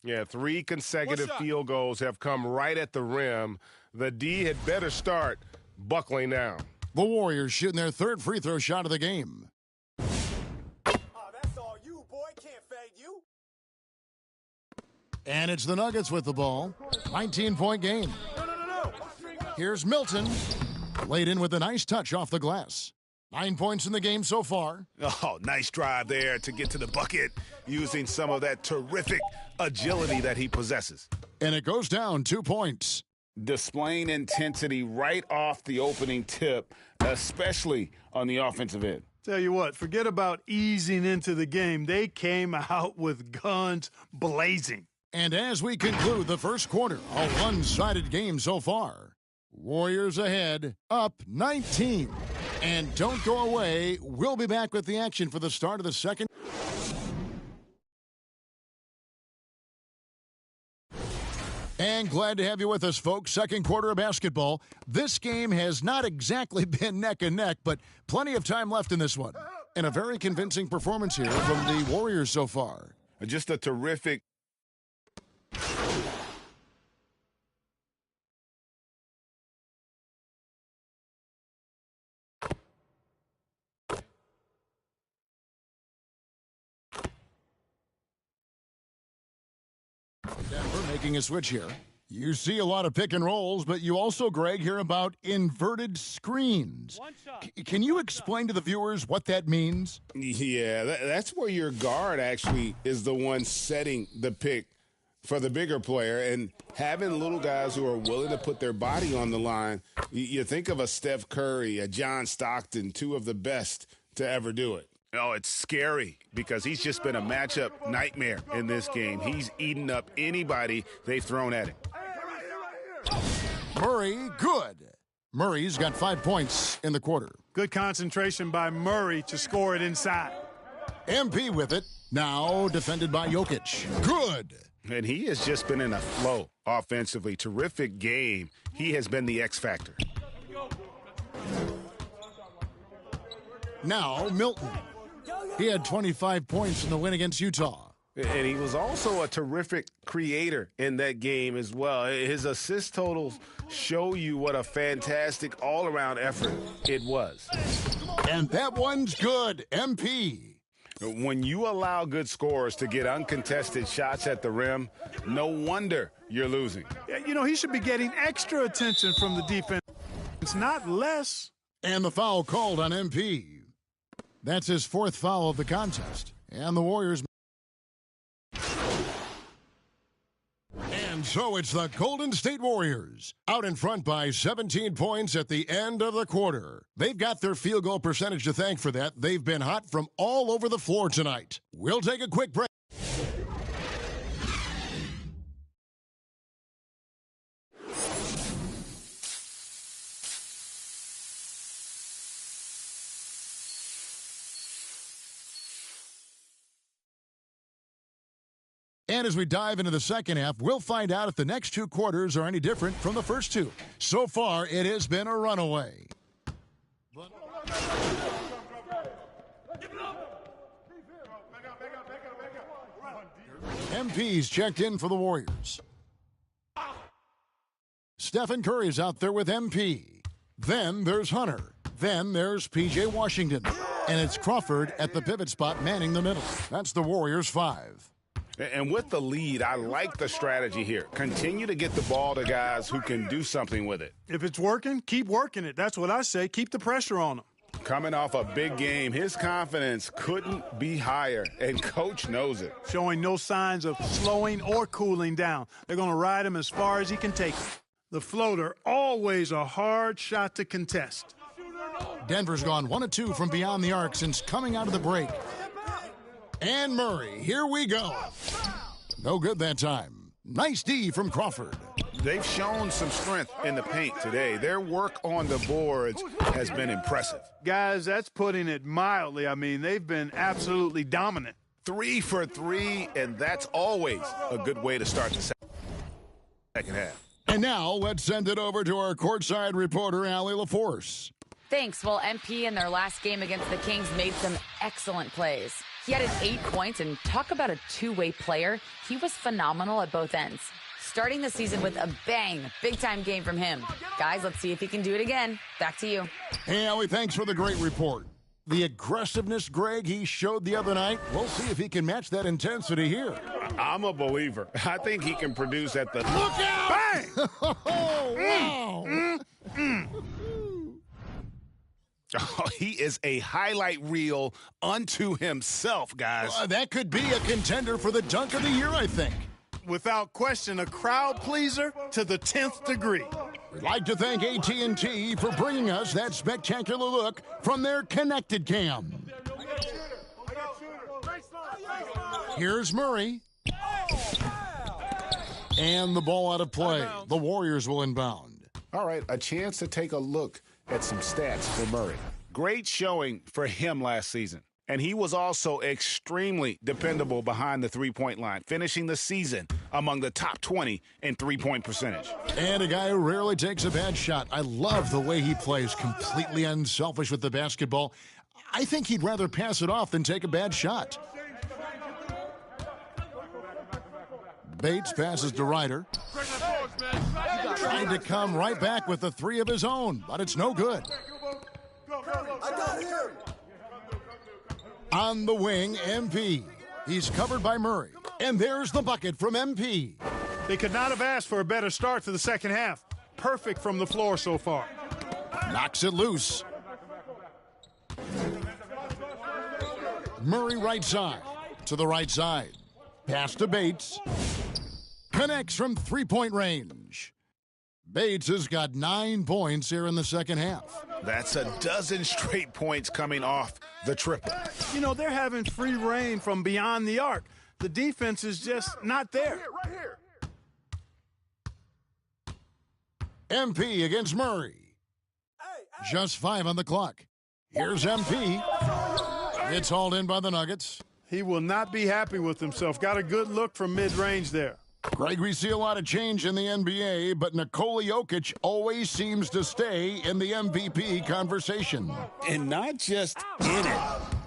Yeah, 3 consecutive field goals have come right at the rim. The D had better start buckling down. The Warriors shooting their third free throw shot of the game. Oh, that's all you, boy. Can't fade you. And it's the Nuggets with the ball. 19-point game. No. Here's Milton. Laid in with a nice touch off the glass. 9 points in the game so far. Oh, nice drive there to get to the bucket using some of that terrific agility that he possesses. And it goes down 2 points. Displaying intensity right off the opening tip, especially on the offensive end. Tell you what, forget about easing into the game. They came out with guns blazing. And as we conclude the first quarter, a one-sided game so far. Warriors ahead, up 19. And don't go away. We'll be back with the action for the start of the second. And glad to have you with us, folks. Second quarter of basketball. This game has not exactly been neck and neck, but plenty of time left in this one. And a very convincing performance here from the Warriors so far. Just a terrific. Denver making a switch here. You see a lot of pick and rolls, but you also, Greg, hear about inverted screens. Can you explain to the viewers what that means? Yeah, that's where your guard actually is the one setting the pick for the bigger player, and having little guys who are willing to put their body on the line. You think of a Steph Curry, a John Stockton, two of the best to ever do it. Oh, it's scary because he's just been a matchup nightmare in this game. He's eaten up anybody they've thrown at him. Murray, good. Murray's got 5 points in the quarter. Good concentration by Murray to score it inside. MP with it. Now defended by Jokic. Good. And he has just been in a flow offensively. Terrific game. He has been the X factor. Now Milton. He had 25 points in the win against Utah. And he was also a terrific creator in that game as well. His assist totals show you what a fantastic all-around effort it was. And that one's good. MP. When you allow good scorers to get uncontested shots at the rim, no wonder you're losing. You know, he should be getting extra attention from the defense. It's not less. And the foul called on MP. That's his 4th foul of the contest. And the Warriors. And so it's the Golden State Warriors out in front by 17 points at the end of the quarter. They've got their field goal percentage to thank for that. They've been hot from all over the floor tonight. We'll take a quick break. And as we dive into the second half, we'll find out if the next 2 quarters are any different from the first 2. So far, it has been a runaway. MP's checked in for the Warriors. Stephen Curry's out there with MP. Then there's Hunter. Then there's P.J. Washington. And it's Crawford at the pivot spot manning the middle. That's the Warriors' 5. And with the lead, I like the strategy here. Continue to get the ball to guys who can do something with it. If it's working, keep working it. That's what I say. Keep the pressure on them. Coming off a big game, his confidence couldn't be higher, and Coach knows it. Showing no signs of slowing or cooling down. They're going to ride him as far as he can take him. The floater, always a hard shot to contest. Denver's gone 1 of 2 from beyond the arc since coming out of the break. And Murray, here we go. No good that time. Nice D from Crawford. They've shown some strength in the paint today. Their work on the boards has been impressive. Guys, that's putting it mildly. I mean, they've been absolutely dominant. 3 for 3, and that's always a good way to start the second half. And now let's send it over to our courtside reporter, Allie LaForce. Thanks. Well, MP in their last game against the Kings made some excellent plays. He added 8 points, and talk about a two-way player. He was phenomenal at both ends. Starting the season with a bang, big-time game from him. Guys, let's see if he can do it again. Back to you. Hey, Allie, thanks for the great report. The aggressiveness, Greg, he showed the other night, we'll see if he can match that intensity here. I'm a believer. I think he can produce at the... Look out! Bang! Oh, wow! Oh, he is a highlight reel unto himself, guys. That could be a contender for the dunk of the year, I think. Without question, a crowd pleaser to the 10th degree. We'd like to thank AT&T for bringing us that spectacular look from their connected cam. Here's Murray. And the ball out of play. The Warriors will inbound. All right, a chance to take a look at some stats for Murray. Great showing for him last season. And he was also extremely dependable behind the three-point line, finishing the season among the top 20 in three-point percentage. And a guy who rarely takes a bad shot. I love the way he plays, completely unselfish with the basketball. I think he'd rather pass it off than take a bad shot. Bates passes to Ryder. Trying to come right back with the three of his own, but it's no good. On the wing, MP. He's covered by Murray. And there's the bucket from MP. They could not have asked for a better start to the second half. Perfect from the floor so far. Knocks it loose. Murray right side. To the right side. Pass to Bates. Connects from three-point range. Bates has got 9 points here in the second half. That's a dozen straight points coming off the triple. You know, they're having free reign from beyond the arc. The defense is just not there. MP against Murray. Just 5 on the clock. Here's MP. It's hauled in by the Nuggets. He will not be happy with himself. Got a good look from mid-range there. Greg, we see a lot of change in the NBA, but Nikola Jokic always seems to stay in the MVP conversation. And not just in it,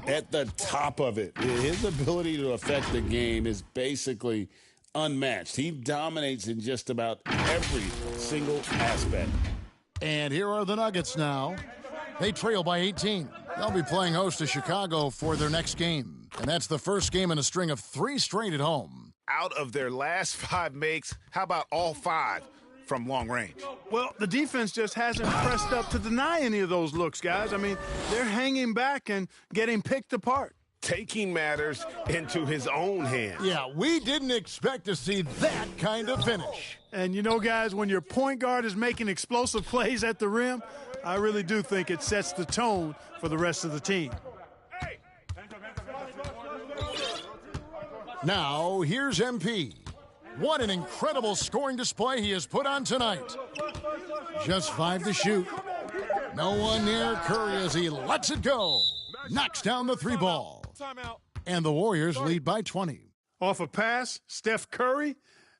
at the top of it. His ability to affect the game is basically unmatched. He dominates in just about every single aspect. And here are the Nuggets now. They trail by 18. They'll be playing host to Chicago for their next game. And that's the first game in a string of 3 straight at home. Out of their last 5 makes, how about all 5 from long range? Well, the defense just hasn't pressed up to deny any of those looks, guys. I mean, they're hanging back and getting picked apart. Taking matters into his own hands. Yeah, we didn't expect to see that kind of finish. And you know, guys, when your point guard is making explosive plays at the rim, I really do think it sets the tone for the rest of the team. Now, here's MP. What an incredible scoring display he has put on tonight. Just 5 to shoot. No one near Curry as he lets it go. Knocks down the 3 ball. And the Warriors lead by 20. Off a pass, Steph Curry,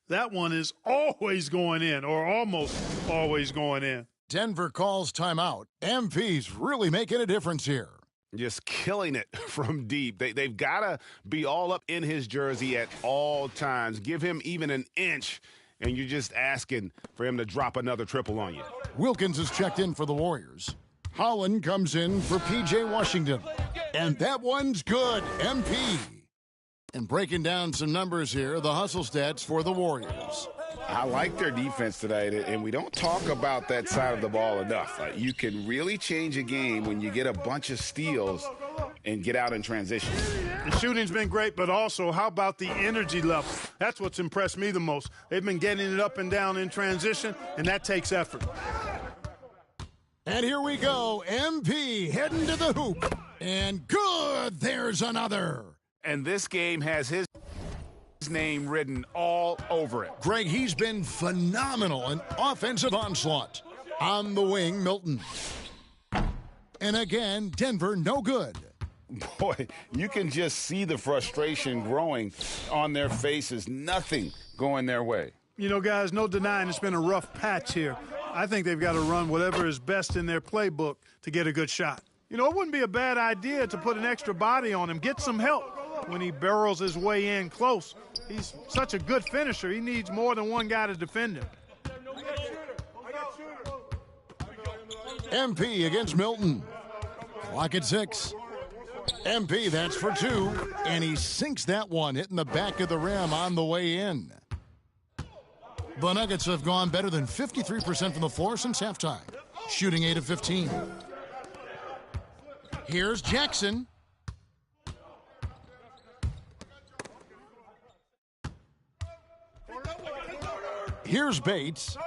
that one is always going in, or almost always going in. Denver calls timeout. MP's really making a difference here. Just killing it from deep. They've got to be all up in his jersey at all times. Give him even an inch, and you're just asking for him to drop another triple on you. Wilkins is checked in for the Warriors. Holland comes in for P.J. Washington. And that one's good, MP. And breaking down some numbers here, the hustle stats for the Warriors. I like their defense tonight, and we don't talk about that side of the ball enough. You can really change a game when you get a bunch of steals and get out in transition. The shooting's been great, but also how about the energy level? That's what's impressed me the most. They've been getting it up and down in transition, and that takes effort. And here we go, MP heading to the hoop. And good, there's another. And this game has his name written all over it. Greg, he's been phenomenal in offensive onslaught. On the wing, Milton. And again, Denver, no good. Boy, you can just see the frustration growing on their faces. Nothing going their way. You know, guys, no denying it's been a rough patch here. I think they've got to run whatever is best in their playbook to get a good shot. You know, it wouldn't be a bad idea to put an extra body on him, get some help when he barrels his way in close. He's such a good finisher. He needs more than one guy to defend him. MP against Milton. Clock at 6. MP, that's for 2. And he sinks that one, hitting the back of the rim on the way in. The Nuggets have gone better than 53% from the floor since halftime, shooting 8 of 15. Here's Jackson. Here's Bates.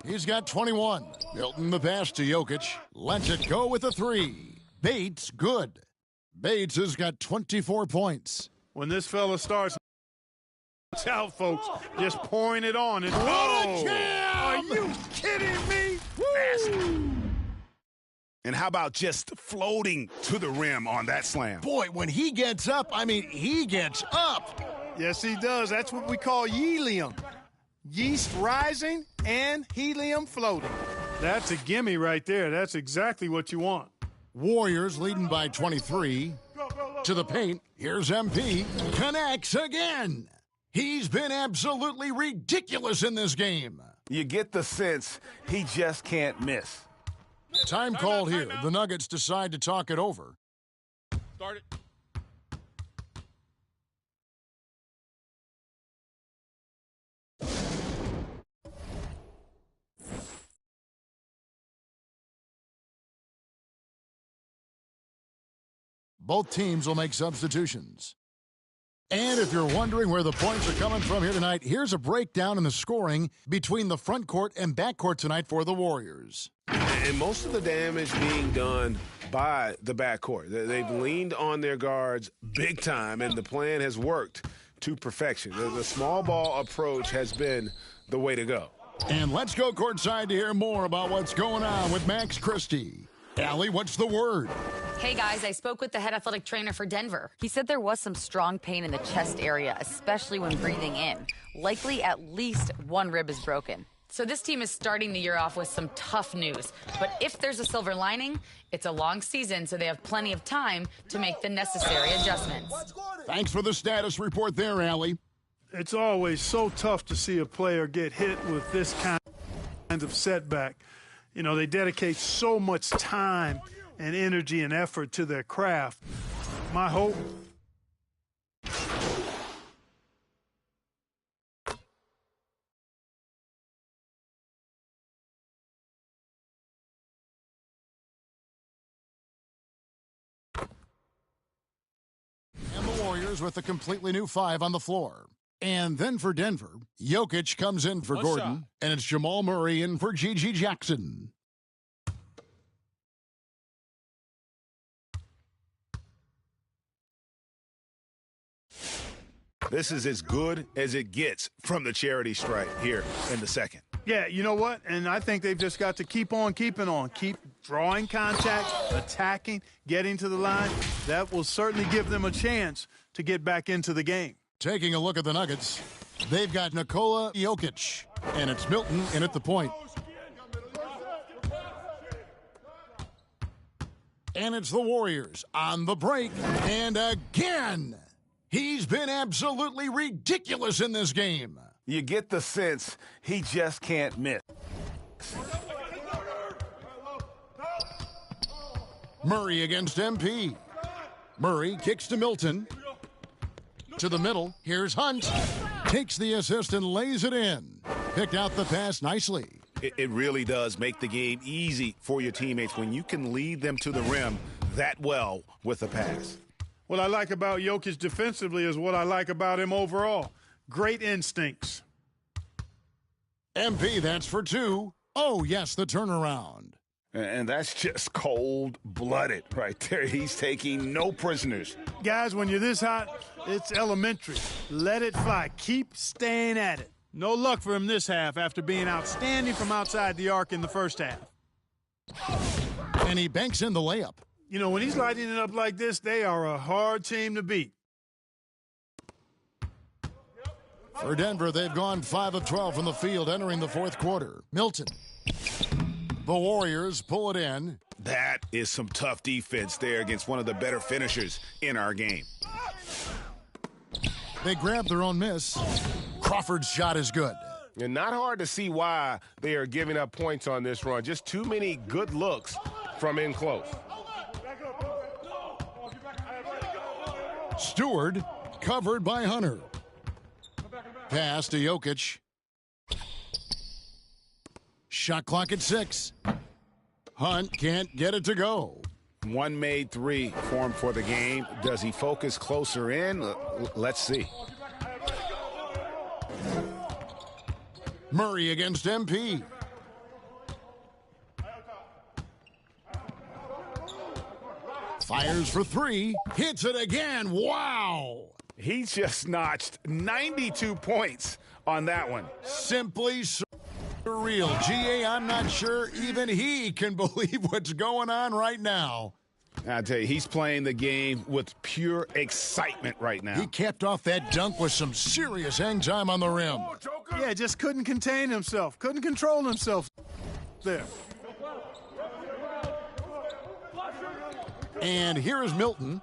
He's got 21. Milton the pass to Jokic. Lets it go with a 3. Bates, good. Bates has got 24 points. When this fella starts, watch out, folks. Just pouring it on. And What a jam! Are you kidding me? Nasty. And how about just floating to the rim on that slam? Boy, when he gets up, I mean, he gets up. Yes, he does. That's what we call helium. Yeast rising and helium floating. That's a gimme right there. That's exactly what you want. Warriors leading by 23. To the paint. Here's MP. Connects again. He's been absolutely ridiculous in this game. You get the sense he just can't miss. Time called here. The Nuggets decide to talk it over. Start it. Both teams will make substitutions. And if you're wondering where the points are coming from here tonight, here's a breakdown in the scoring between the front court and back court tonight for the Warriors. And most of the damage being done by the backcourt. They've leaned on their guards big time, and the plan has worked to perfection. The small ball approach has been the way to go. And let's go courtside to hear more about what's going on with Max Christie. Allie, what's the word? Hey guys, I spoke with the head athletic trainer for Denver. He said there was some strong pain in the chest area, especially when breathing in. Likely at least one rib is broken. So this team is starting the year off with some tough news. But if there's a silver lining, it's a long season, so they have plenty of time to make the necessary adjustments. Thanks for the status report there, Allie. It's always so tough to see a player get hit with this kind of setback. You know, they dedicate so much time and energy and effort to their craft. My hope. And the Warriors with a completely new 5 on the floor. And then for Denver, Jokic comes in for Gordon, and it's Jamal Murray in for Gigi Jackson. This is as good as it gets from the charity stripe here in the second. Yeah, you know what? And I think they've just got to keep on keeping on. Keep drawing contact, attacking, getting to the line. That will certainly give them a chance to get back into the game. Taking a look at the Nuggets, they've got Nikola Jokic, and it's Milton in at the point. And it's the Warriors on the break, and again, he's been absolutely ridiculous in this game. You get the sense he just can't miss. Murray against MP. Murray kicks to Milton. To the middle, here's Hunt. Takes the assist and lays it in. Picked out the pass nicely. It really does make the game easy for your teammates when you can lead them to the rim that well with a pass. What I like about Jokic defensively is what I like about him overall. Great instincts. MP, that's for 2. Oh, yes, the turnaround. And that's just cold-blooded right there. He's taking no prisoners. Guys, when you're this hot, it's elementary. Let it fly. Keep staying at it. No luck for him this half after being outstanding from outside the arc in the first half. And he banks in the layup. You know, when he's lighting it up like this, they are a hard team to beat. For Denver, they've gone 5 of 12 from the field entering the fourth quarter. Milton. The Warriors pull it in. That is some tough defense there against one of the better finishers in our game. They grab their own miss. Crawford's shot is good. And not hard to see why they are giving up points on this run. Just too many good looks from in close. Stewart covered by Hunter. Pass to Jokic. Shot clock at 6. Hunt can't get it to go. One made three for him for the game. Does he focus closer in? Let's see. Murray against MP. Fires for three. Hits it again. Wow. He just notched 92 points on that one. Simply surreal. GA, I'm not sure even he can believe what's going on right now. I tell you, he's playing the game with pure excitement right now. He capped off that dunk with some serious hang time on the rim. Yeah, just couldn't contain himself. Couldn't control himself there. And here is Milton.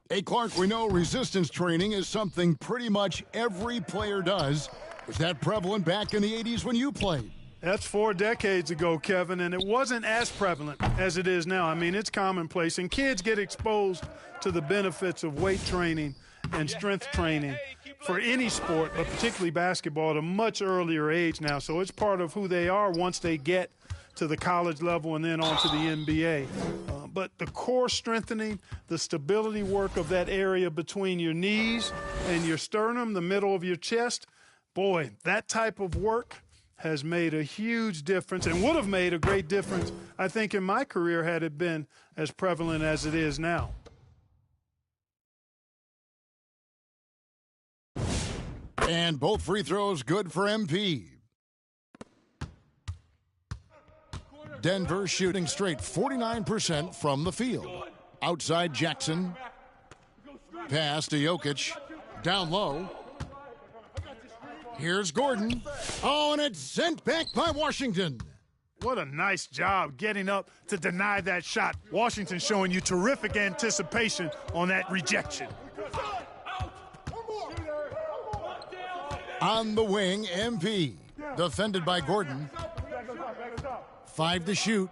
Hey, Clark, we know resistance training is something pretty much every player does. Was that prevalent back in the 80s when you played? That's 4 decades ago, Kevin, and it wasn't as prevalent as it is now. I mean, it's commonplace, and kids get exposed to the benefits of weight training and strength training for any sport, but particularly basketball, at a much earlier age now. So it's part of who they are once they get to the college level and then on to the NBA. But the core strengthening, the stability work of that area between your knees and your sternum, the middle of your chest, boy, that type of work has made a huge difference and would have made a great difference, I think, in my career had it been as prevalent as it is now. And both free throws good for MP. Denver shooting straight 49% from the field. Outside Jackson. Pass to Jokic. Down low. Here's Gordon. Oh, and it's sent back by Washington. What a nice job getting up to deny that shot. Washington showing you terrific anticipation on that rejection. On the wing, MP. Defended by Gordon. 5 to shoot.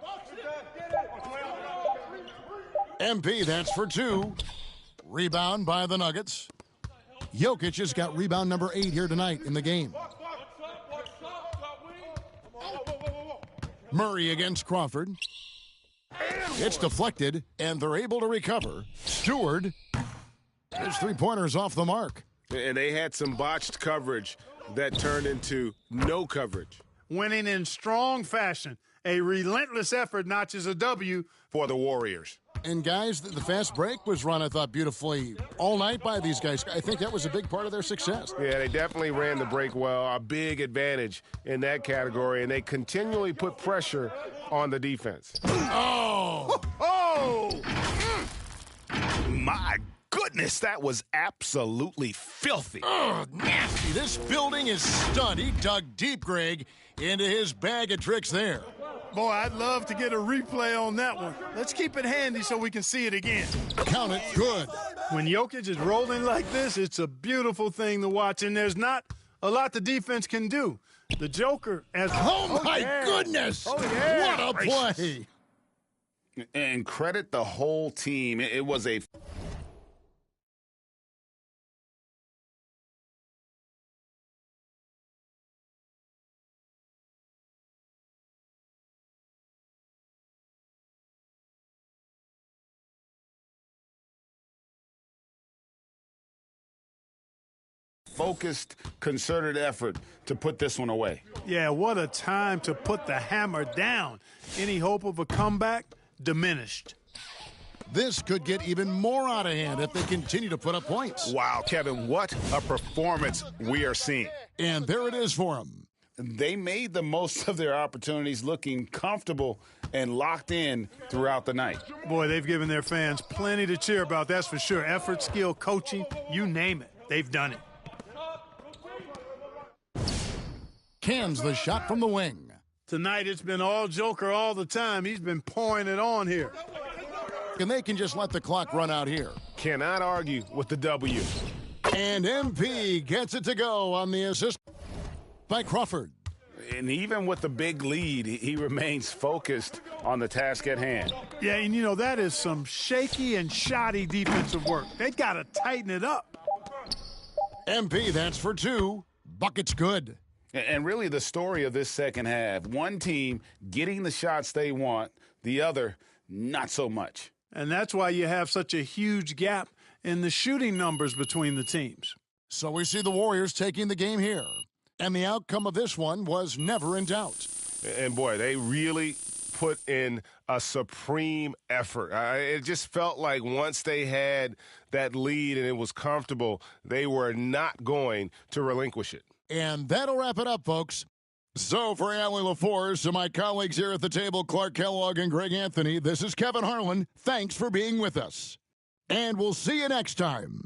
MP, that's for 2. Rebound by the Nuggets. Jokic has got rebound number 8 here tonight in the game. Murray against Crawford. It's deflected, and they're able to recover. Stewart. His three-pointer's off the mark. And they had some botched coverage that turned into no coverage. Winning in strong fashion. A relentless effort notches a W for the Warriors. And, guys, the fast break was run, I thought, beautifully all night by these guys. I think that was a big part of their success. Yeah, they definitely ran the break well. A big advantage in that category, and they continually put pressure on the defense. Oh! Oh! My goodness, that was absolutely filthy. Oh, nasty. This building is stunned. He dug deep, Greg, into his bag of tricks there. Boy, I'd love to get a replay on that one. Let's keep it handy so we can see it again. Count it good. When Jokic is rolling like this, it's a beautiful thing to watch, and there's not a lot the defense can do. The Joker as oh my goodness! Oh, yeah. What a play! And credit the whole team. It was a focused, concerted effort to put this one away. Yeah, what a time to put the hammer down. Any hope of a comeback diminished. This could get even more out of hand if they continue to put up points. Wow, Kevin, what a performance we are seeing. And there it is for them. They made the most of their opportunities, looking comfortable and locked in throughout the night. Boy, they've given their fans plenty to cheer about, that's for sure. Effort, skill, coaching, you name it. They've done it. Cans the shot from the wing. Tonight it's been all Joker all the time. He's been pouring it on here. And they can just let the clock run out here. Cannot argue with the W. And MP gets it to go on the assist by Crawford. And even with the big lead, he remains focused on the task at hand. Yeah, and you know, that is some shaky and shoddy defensive work. They got to tighten it up. MP, that's for 2. Bucket's good. And really the story of this second half, one team getting the shots they want, the other not so much. And that's why you have such a huge gap in the shooting numbers between the teams. So we see the Warriors taking the game here. And the outcome of this one was never in doubt. And, boy, they really put in a supreme effort. It just felt like once they had that lead and it was comfortable, they were not going to relinquish it. And that'll wrap it up, folks. So for Allie LaForce and my colleagues here at the table, Clark Kellogg and Greg Anthony, this is Kevin Harlan. Thanks for being with us. And we'll see you next time.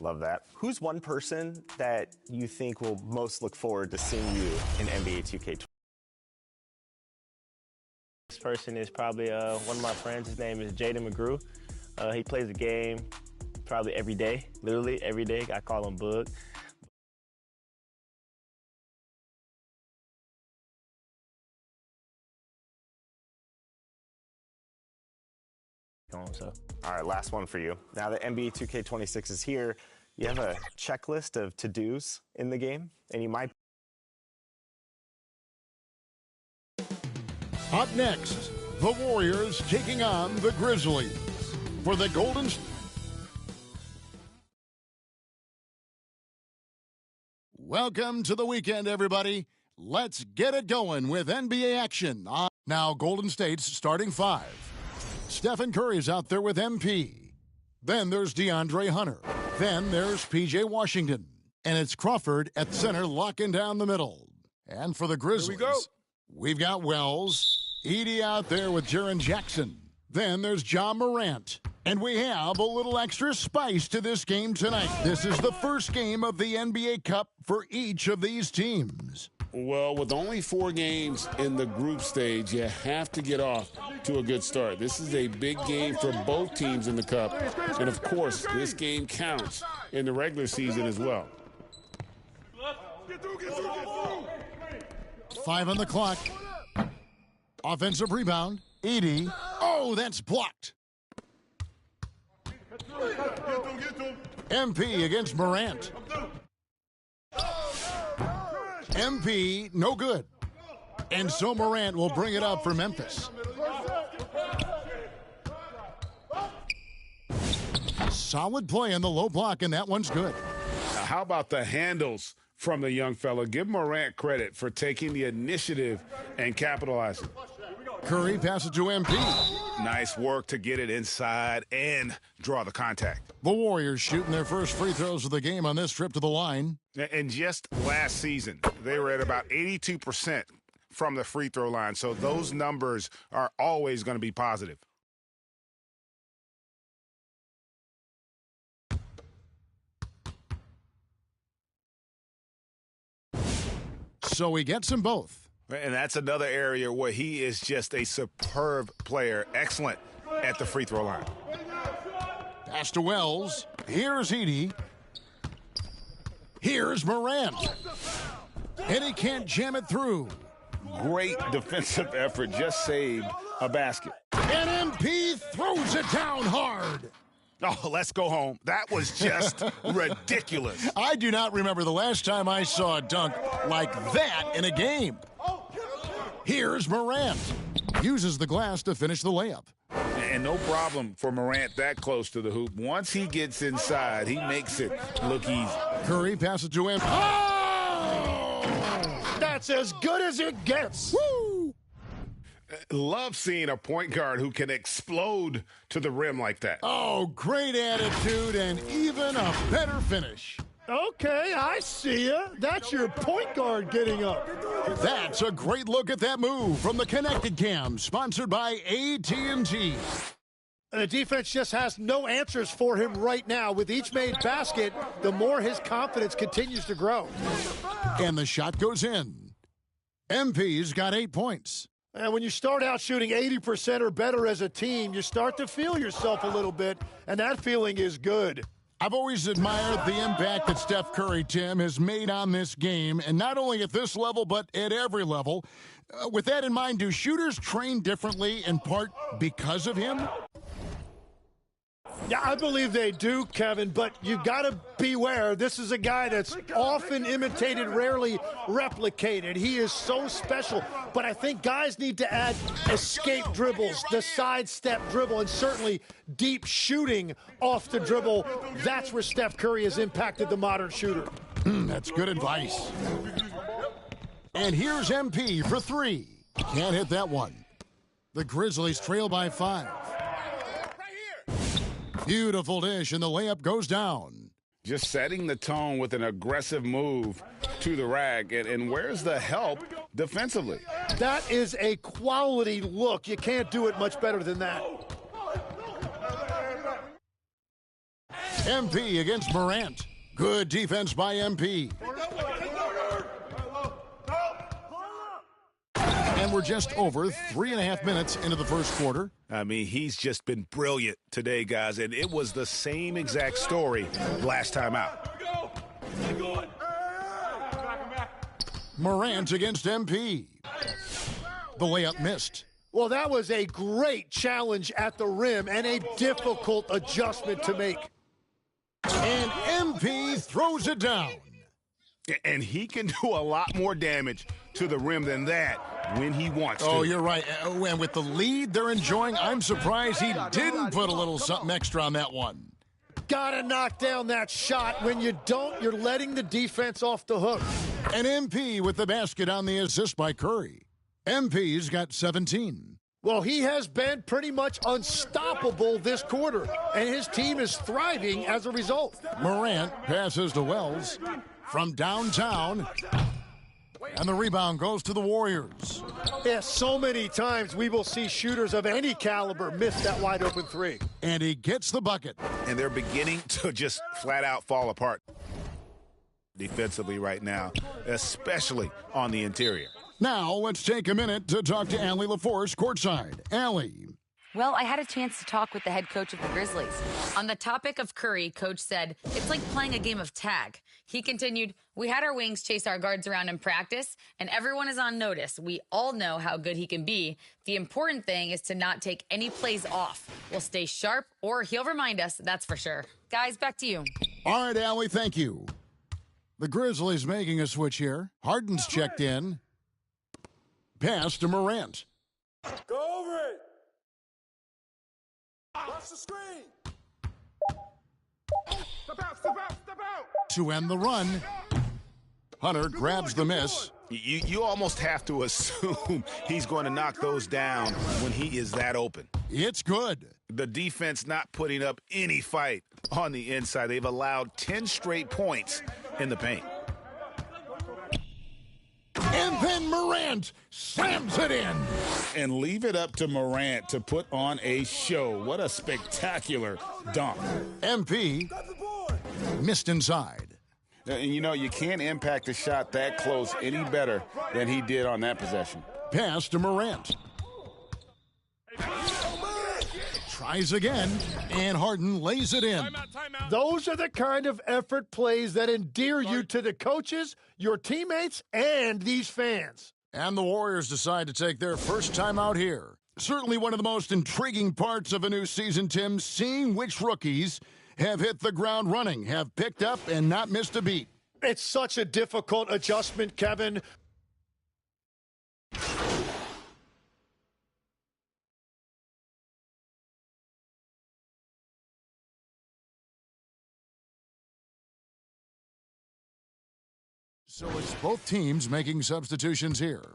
Love that. Who's one person that you think will most look forward to seeing you in NBA 2K20? This person is probably one of my friends. His name is Jaden McGrew. He plays the game probably every day, literally every day. I call him Bug. So. All right, last one for you. Now that NBA 2K26 is here, you have a checklist of to-dos in the game, and you might... Up next, the Warriors taking on the Grizzlies for the Golden State. Welcome to the weekend, everybody. Let's get it going with NBA action. Now, Golden State's starting five. Stephen Curry's out there with MP. Then there's DeAndre Hunter. Then there's PJ Washington. And it's Crawford at center locking down the middle. And for the Grizzlies, we've got Wells, Edey out there with Jaren Jackson. Then there's Ja Morant. And we have a little extra spice to this game tonight. This is the first game of the NBA Cup for each of these teams. Well, with only 4 games in the group stage, you have to get off to a good start. This is a big game for both teams in the Cup. And, of course, this game counts in the regular season as well. 5 on the clock. Offensive rebound. Edey. Oh, that's blocked. MP against Morant. MP, no good. And so Morant will bring it up for Memphis. Solid play in the low block, and that one's good. Now, how about the handles from the young fella? Give Morant credit for taking the initiative and capitalizing. Curry passes to MP. Nice work to get it inside and draw the contact. The Warriors shooting their first free throws of the game on this trip to the line. And just last season, they were at about 82% from the free throw line. So those numbers are always going to be positive. So he gets them both. And that's another area where he is just a superb player. Excellent at the free throw line. Pass to Wells. Here's Edey. Here's Morant. And he can't jam it through. Great defensive effort. Just saved a basket. And MP throws it down hard. Oh, let's go home. That was just ridiculous. I do not remember the last time I saw a dunk like that in a game. Here's Morant. Uses the glass to finish the layup. And no problem for Morant that close to the hoop. Once he gets inside, he makes it look easy. Curry passes to him. Oh! That's as good as it gets. Woo! Love seeing a point guard who can explode to the rim like that. Oh, great attitude and even a better finish. Okay, I see ya. That's your point guard getting up. That's a great look at that move from the Connected Cam, sponsored by AT&T. The defense just has no answers for him right now. With each made basket, the more his confidence continues to grow. And the shot goes in. MP's got 8 points. And when you start out shooting 80% or better as a team, you start to feel yourself a little bit, and that feeling is good. I've always admired the impact that Steph Curry, Tim, has made on this game, and not only at this level, but at every level. With that in mind, do shooters train differently in part because of him? Yeah, I believe they do, Kevin, but you got to beware. This is a guy that's often imitated, rarely replicated. He is so special, but I think guys need to add escape dribbles, the sidestep dribble, and certainly deep shooting off the dribble. That's where Steph Curry has impacted the modern shooter. That's good advice. And here's MP for 3. Can't hit that one. The Grizzlies trail by 5. Beautiful dish, and the layup goes down. Just setting the tone with an aggressive move to the rack. And where's the help defensively? That is a quality look. You can't do it much better than that. MP against Morant. Good defense by MP. And we're just over 3.5 minutes into the first quarter. I mean, he's just been brilliant today, guys, and it was the same exact story last time out. Morant against MP. The layup missed. Well, that was a great challenge at the rim and a difficult adjustment to make. And MP throws it down. And he can do a lot more damage to the rim than that when he wants to. Oh, you're right. And with the lead they're enjoying, I'm surprised he didn't put a little something extra on that one. Gotta knock down that shot. When you don't, you're letting the defense off the hook. And MP with the basket on the assist by Curry. MP's got 17. Well, he has been pretty much unstoppable this quarter, and his team is thriving as a result. Morant passes to Wells from downtown, and the rebound goes to the Warriors. Yeah, so many times we will see shooters of any caliber miss that wide-open three. And he gets the bucket. And they're beginning to just flat-out fall apart defensively right now, especially on the interior. Now, let's take a minute to talk to Allie LaForce courtside. Allie. Well, I had a chance to talk with the head coach of the Grizzlies. On the topic of Curry, Coach said, it's like playing a game of tag. He continued, we had our wings chase our guards around in practice, and everyone is on notice. We all know how good he can be. The important thing is to not take any plays off. We'll stay sharp, or he'll remind us, that's for sure. Guys, back to you. All right, Allie, thank you. The Grizzlies making a switch here. Harden's checked in. Pass to Morant. Go over it. Watch the screen. Step out, step out, step out. To end the run, Hunter grabs the miss. You almost have to assume he's going to knock those down when he is that open. It's good. The defense not putting up any fight on the inside. They've allowed 10 straight points in the paint. And then Morant slams it in. And leave it up to Morant to put on a show. What a spectacular dunk. MP missed inside. And you know, you can't impact a shot that close any better than he did on that possession. Pass to Morant. Tries again, and Harden lays it in. Those are the kind of effort plays that endear you to the coaches, your teammates, and these fans. And the Warriors decide to take their first time out here. Certainly one of the most intriguing parts of a new season, Tim, seeing which rookies have hit the ground running, have picked up and not missed a beat. It's such a difficult adjustment, Kevin. So it's both teams making substitutions here.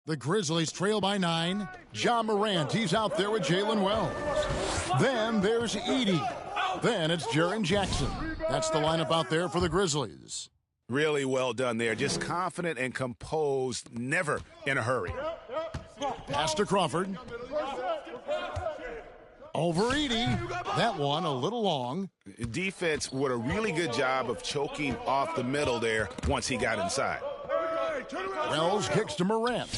The Grizzlies trail by 9. Ja Morant, he's out there with Jalen Wells. Then there's Edey. Then it's Jaren Jackson. That's the lineup out there for the Grizzlies. Really well done there. Just confident and composed, never in a hurry. Pass to Crawford. Over Edey. That one a little long. Defense did a really good job of choking off the middle there once he got inside. Wells kicks to Morant.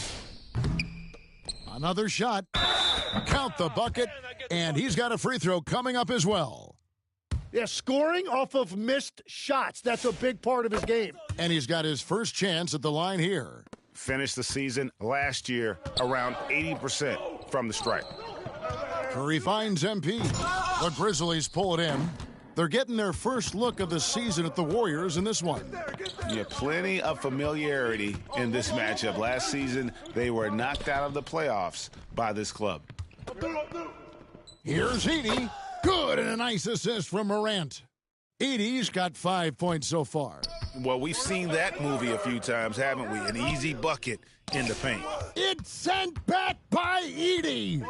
Another shot. Count the bucket. And he's got a free throw coming up as well. Yeah, scoring off of missed shots. That's a big part of his game. And he's got his first chance at the line here. Finished the season last year around 80% from the stripe. Curry finds MP. The Grizzlies pull it in. They're getting their first look of the season at the Warriors in this one. Yeah, plenty of familiarity in this matchup. Last season, they were knocked out of the playoffs by this club. Here's Edey. Good, and a nice assist from Morant. Edie's got 5 points so far. Well, we've seen that movie a few times, haven't we? An easy bucket in the paint. It's sent back by Edie.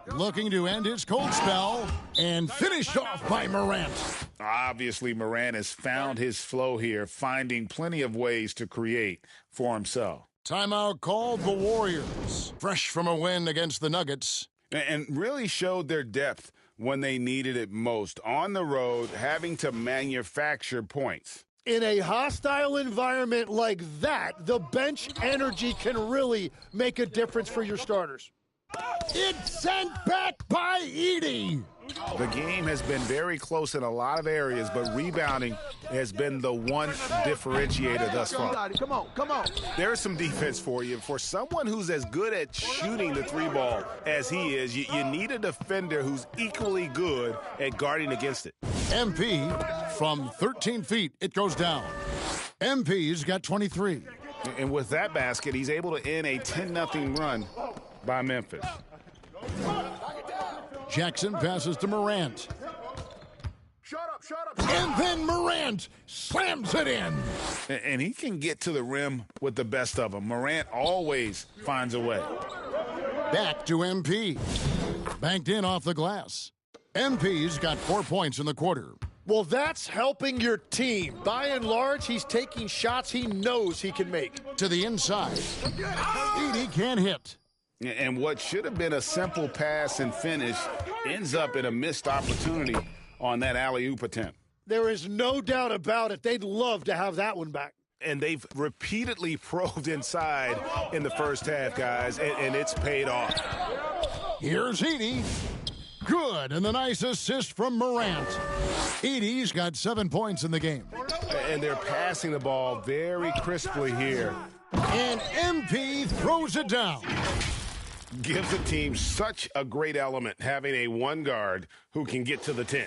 Looking to end his cold spell and finished off by Morant. Obviously, Morant has found his flow here, finding plenty of ways to create for himself. Timeout called the Warriors. Fresh from a win against the Nuggets. And really showed their depth when they needed it most. On the road, having to manufacture points. In a hostile environment like that, the bench energy can really make a difference for your starters. It's sent back by Edie. The game has been very close in a lot of areas, but rebounding has been the one differentiator thus far. Come on. There's some defense for you. For someone who's as good at shooting the three ball as he is, you need a defender who's equally good at guarding against it. MP from 13 feet, it goes down. MP's got 23. And with that basket, he's able to end a 10-0 run by Memphis. Jackson passes to Morant. Shut up. And then Morant slams it in. And he can get to the rim with the best of them. Morant always finds a way. Back to MP. Banked in off the glass. MP's got 4 points in the quarter. Well, that's helping your team. By and large, he's taking shots he knows he can make. To the inside. Edie can't hit. And what should have been a simple pass and finish ends up in a missed opportunity on that alley-oop attempt. There is no doubt about it. They'd love to have that one back. And they've repeatedly probed inside in the first half, guys, and it's paid off. Here's Edie. Good, and the nice assist from Morant. Edie's got 7 points in the game. And they're passing the ball very crisply here. And MP throws it down. Gives the team such a great element having a one guard who can get to the 10.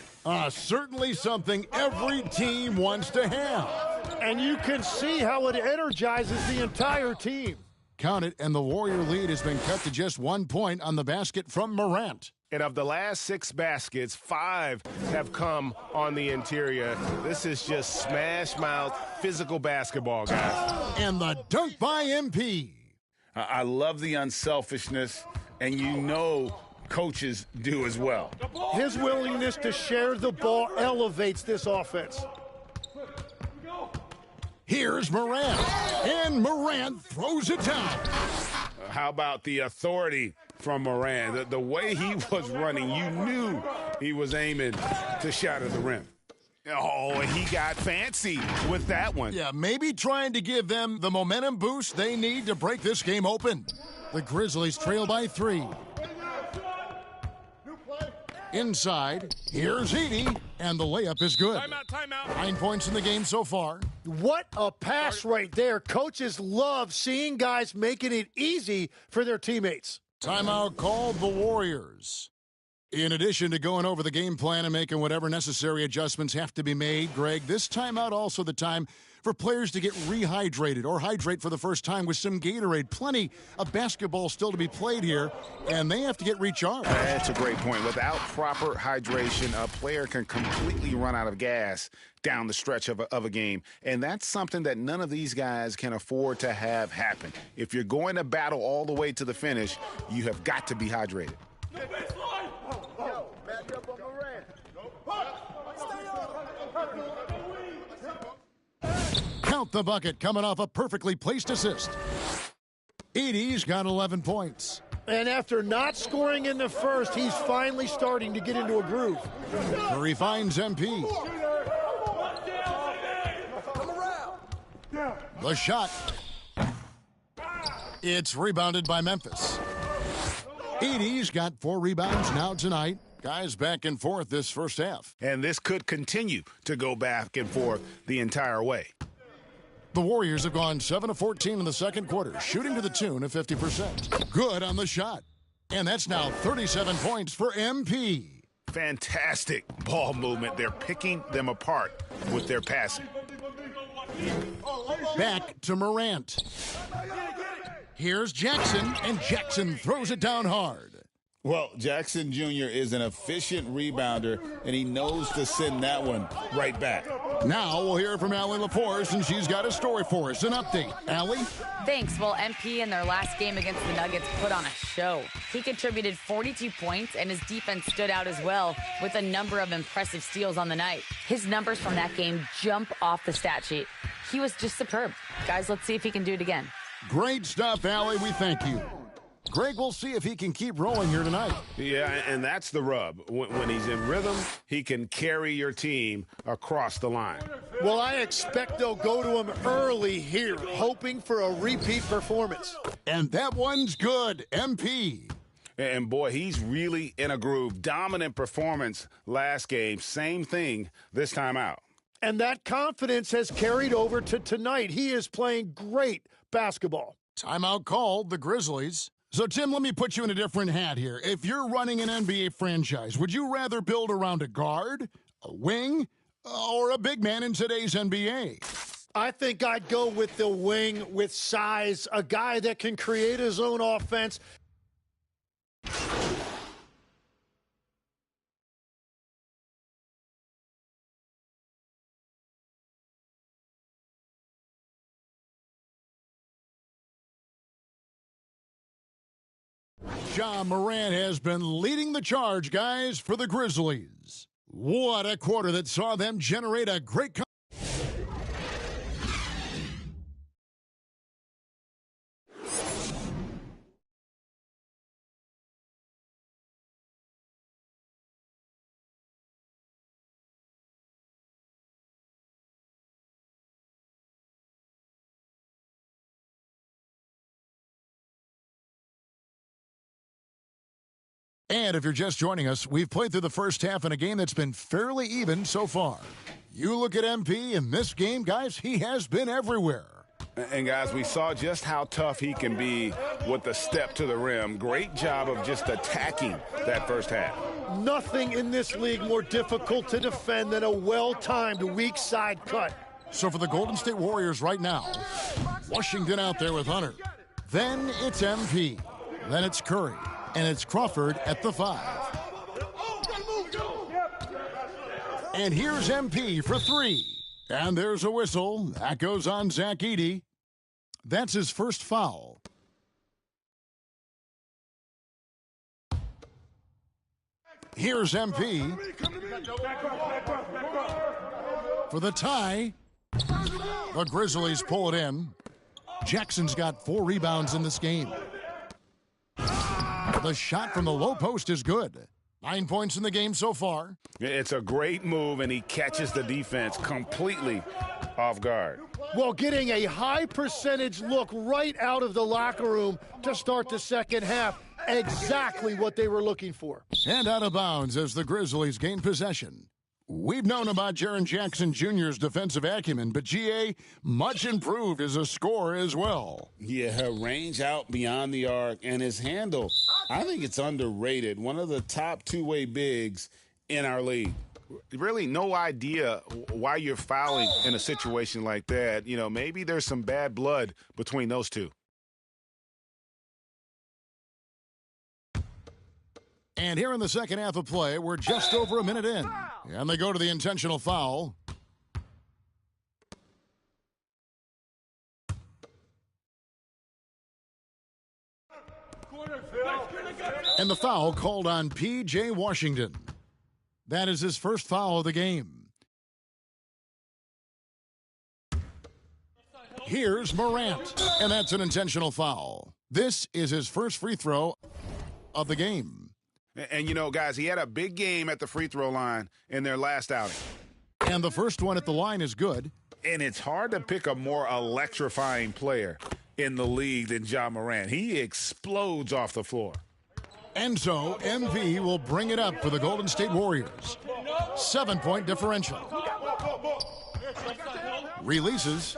Certainly something every team wants to have. And you can see how it energizes the entire team. Count it, and the Warrior lead has been cut to just 1 point on the basket from Morant. And of the last 6 baskets, 5 have come on the interior. This is just smash mouth physical basketball, guys. And the dunk by MP. I love the unselfishness, and you know coaches do as well. His willingness to share the ball elevates this offense. Here's Morant, and Morant throws it down. How about the authority from Morant? The way he was running, you knew he was aiming to shatter the rim. Oh, and he got fancy with that one. Yeah, maybe trying to give them the momentum boost they need to break this game open. The Grizzlies trail by 3. Inside, here's Edie, and the layup is good. Timeout. 9 points in the game so far. What a pass right there. Coaches love seeing guys making it easy for their teammates. Timeout called the Warriors. In addition to going over the game plan and making whatever necessary adjustments have to be made, Greg, this timeout also the time for players to get rehydrated or hydrate for the first time with some Gatorade. Plenty of basketball still to be played here, and they have to get recharged. That's a great point. Without proper hydration, a player can completely run out of gas down the stretch of a game, and that's something that none of these guys can afford to have happen. If you're going to battle all the way to the finish, you have got to be hydrated. Count the bucket coming off a perfectly placed assist. Edie's got 11 points. And after not scoring in the first, he's finally starting to get into a groove. Curry finds MP. The shot. It's rebounded by Memphis. Edie's got 4 rebounds now tonight. Guys back and forth this first half. And this could continue to go back and forth the entire way. The Warriors have gone 7 of 14 in the second quarter, shooting to the tune of 50%. Good on the shot. And that's now 37 points for MP. Fantastic ball movement. They're picking them apart with their passing. Back to Morant. Here's Jackson, and Jackson throws it down hard. Well, Jackson Jr. is an efficient rebounder, and he knows to send that one right back. Now we'll hear from Allie LaForce, and she's got a story for us. An update. Allie? Thanks. Well, MP in their last game against the Nuggets put on a show. He contributed 42 points, and his defense stood out as well with a number of impressive steals on the night. His numbers from that game jump off the stat sheet. He was just superb. Guys, let's see if he can do it again. Great stuff, Allie. We thank you. Greg, we'll see if he can keep rolling here tonight. Yeah, and that's the rub. When he's in rhythm, he can carry your team across the line. Well, I expect they'll go to him early here, hoping for a repeat performance. And that one's good, MP. And boy, he's really in a groove. Dominant performance last game. Same thing this time out. And that confidence has carried over to tonight. He is playing great basketball. Timeout called, the Grizzlies. So, Tim, let me put you in a different hat here. If you're running an NBA franchise, would you rather build around a guard, a wing, or a big man in today's NBA? I think I'd go with the wing with size, a guy that can create his own offense. Ja Morant has been leading the charge, guys, for the Grizzlies. What a quarter that saw them generate a great And if you're just joining us, we've played through the first half in a game that's been fairly even so far. You look at MP in this game, guys, he has been everywhere. And, guys, we saw just how tough he can be with the step to the rim. Great job of just attacking that first half. Nothing in this league more difficult to defend than a well-timed weak side cut. So for the Golden State Warriors right now, Washington out there with Hunter. Then it's MP. Then it's Curry. And it's Crawford at the 5. And here's MP for 3. And there's a whistle. That goes on Zach Edey. That's his first foul. Here's MP for the tie. The Grizzlies pull it in. Jackson's got 4 rebounds in this game. The shot from the low post is good. 9 points in the game so far. It's a great move, and he catches the defense completely off guard. Well, getting a high percentage look right out of the locker room to start the second half. Exactly what they were looking for. And out of bounds as the Grizzlies gain possession. We've known about Jaren Jackson Jr.'s defensive acumen, but GA much improved as a scorer as well. Yeah, range out beyond the arc, and his handle, I think it's underrated. One of the top two-way bigs in our league. Really no idea why you're fouling in a situation like that. You know, maybe there's some bad blood between those two. And here in the second half of play, we're just over a minute in. And they go to the intentional foul. And the foul called on P.J. Washington. That is his first foul of the game. Here's Morant, and that's an intentional foul. This is his first free throw of the game. And, you know, guys, he had a big game at the free throw line in their last outing. And the first one at the line is good. And it's hard to pick a more electrifying player in the league than Ja Morant. He explodes off the floor. And so MP will bring it up for the Golden State Warriors. 7-point differential. Releases.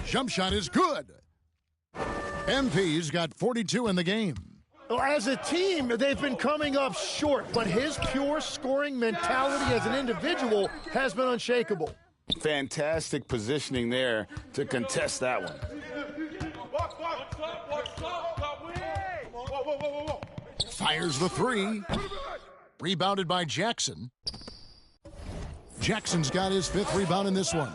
Jump shot is good. MP's got 42 in the game. Well, as a team, they've been coming up short, but his pure scoring mentality as an individual has been unshakable. Fantastic positioning there to contest that one. Fires the three. Rebounded by Jackson. Jackson's got his 5th rebound in this one.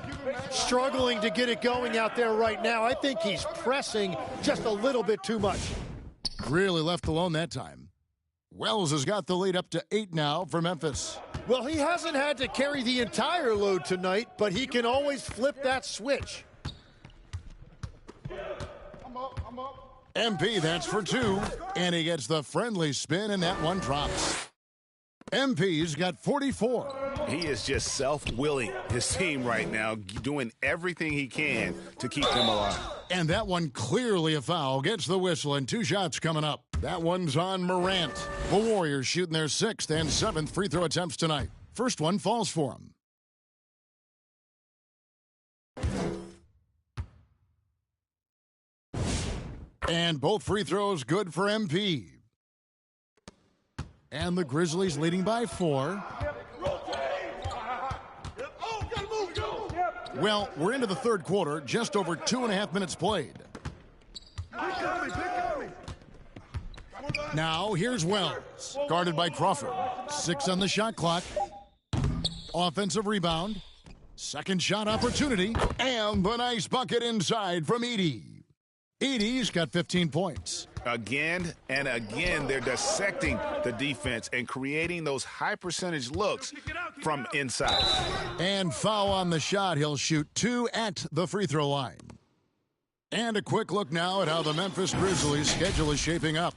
Struggling to get it going out there right now. I think he's pressing just a little bit too much. Really left alone that time. Wells has got the lead up to 8 now for Memphis. Well, he hasn't had to carry the entire load tonight, but he can always flip that switch. MP, that's for 2, and he gets the friendly spin, and that one drops. MP's got 44. He is just self-willing his team right now, doing everything he can to keep them alive. And that one clearly a foul. Gets the whistle, and 2 shots coming up. That one's on Morant. The Warriors shooting their 6th and 7th free throw attempts tonight. First one falls for him. And both free throws good for MP. And the Grizzlies leading by 4. Well, we're into the 3rd quarter, just over 2.5 minutes played. Now, here's Wells, guarded by Crawford. 6 on the shot clock. Offensive rebound. Second shot opportunity. And the nice bucket inside from Edey. Edey's got 15 points. Again and again, they're dissecting the defense and creating those high-percentage looks from inside. And foul on the shot. He'll shoot 2 at the free throw line. And a quick look now at how the Memphis Grizzlies' schedule is shaping up.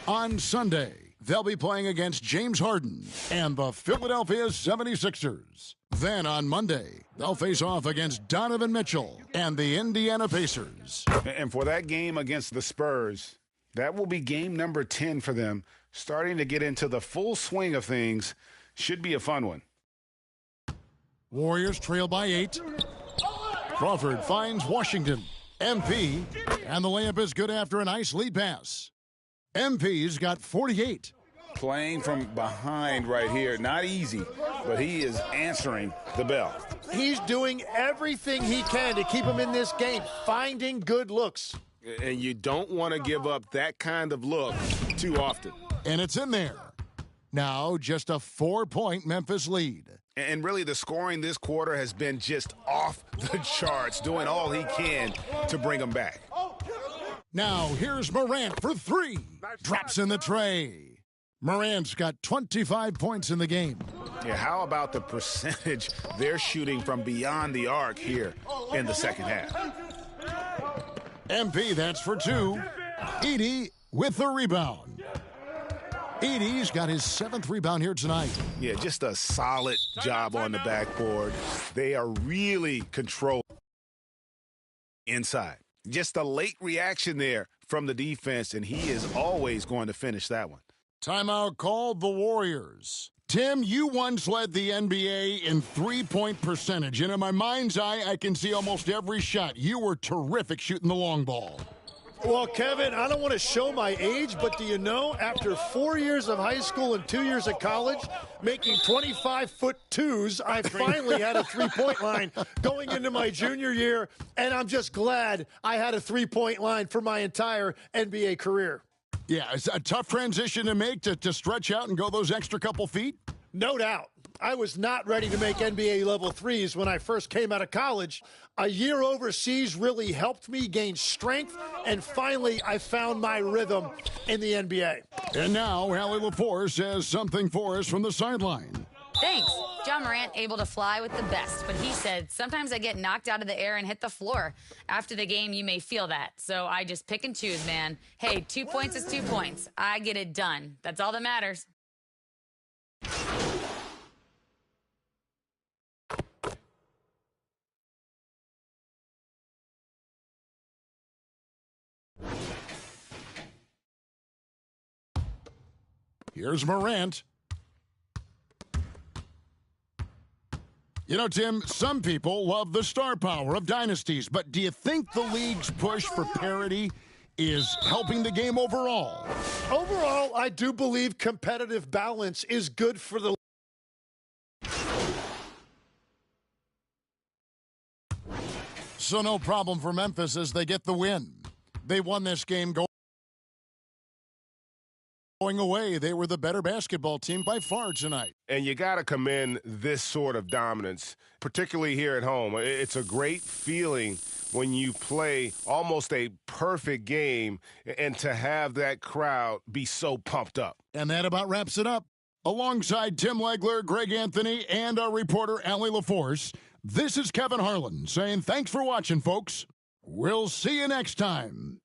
On Sunday, they'll be playing against James Harden and the Philadelphia 76ers. Then on Monday, they'll face off against Donovan Mitchell and the Indiana Pacers. And for that game against the Spurs, that will be game number 10 for them. Starting to get into the full swing of things. Should be a fun one. Warriors trail by 8. Crawford finds Washington. MP, and the layup is good after a nice lead pass. MP's got 48. Playing from behind right here, not easy, but he is answering the bell. He's doing everything he can to keep him in this game, finding good looks. And you don't want to give up that kind of look too often. And it's in there. Now just a 4-point Memphis lead. And really the scoring this quarter has been just off the charts, doing all he can to bring them back. Now here's Morant for 3. Drops in the tray. Morant's got 25 points in the game. Yeah, how about the percentage they're shooting from beyond the arc here in the second half? MP, that's for 2. Edey with the rebound. Edey's got his 7th rebound here tonight. Yeah, just a solid job on the backboard. They are really controlled inside. Just a late reaction there from the defense, and he is always going to finish that one. Timeout called the Warriors. Tim, you once led the NBA in 3-point percentage, and in my mind's eye, I can see almost every shot. You were terrific shooting the long ball. Well, Kevin, I don't want to show my age, but do you know, after 4 years of high school and 2 years of college, making 25-foot twos, I finally had a 3-point line going into my junior year, and I'm just glad I had a 3-point line for my entire NBA career. Yeah, it's a tough transition to make to stretch out and go those extra couple feet. No doubt. I was not ready to make NBA level threes when I first came out of college. A year overseas really helped me gain strength, and finally I found my rhythm in the NBA. And now Allie LaForce has something for us from the sideline. Thanks. John Morant able to fly with the best, but he said, sometimes I get knocked out of the air and hit the floor. After the game, you may feel that, so I just pick and choose, man. Hey, 2 points is 2 points. I get it done. That's all that matters. Here's Morant. You know, Tim, some people love the star power of dynasties, but do you think the league's push for parity is helping the game overall? Overall, I do believe competitive balance is good for the So no problem for Memphis as they get the win. They won this game going Going away, they were the better basketball team by far tonight. And you got to commend this sort of dominance, particularly here at home. It's a great feeling when you play almost a perfect game and to have that crowd be so pumped up. And that about wraps it up. Alongside Tim Legler, Greg Anthony, and our reporter, Allie LaForce, this is Kevin Harlan saying thanks for watching, folks. We'll see you next time.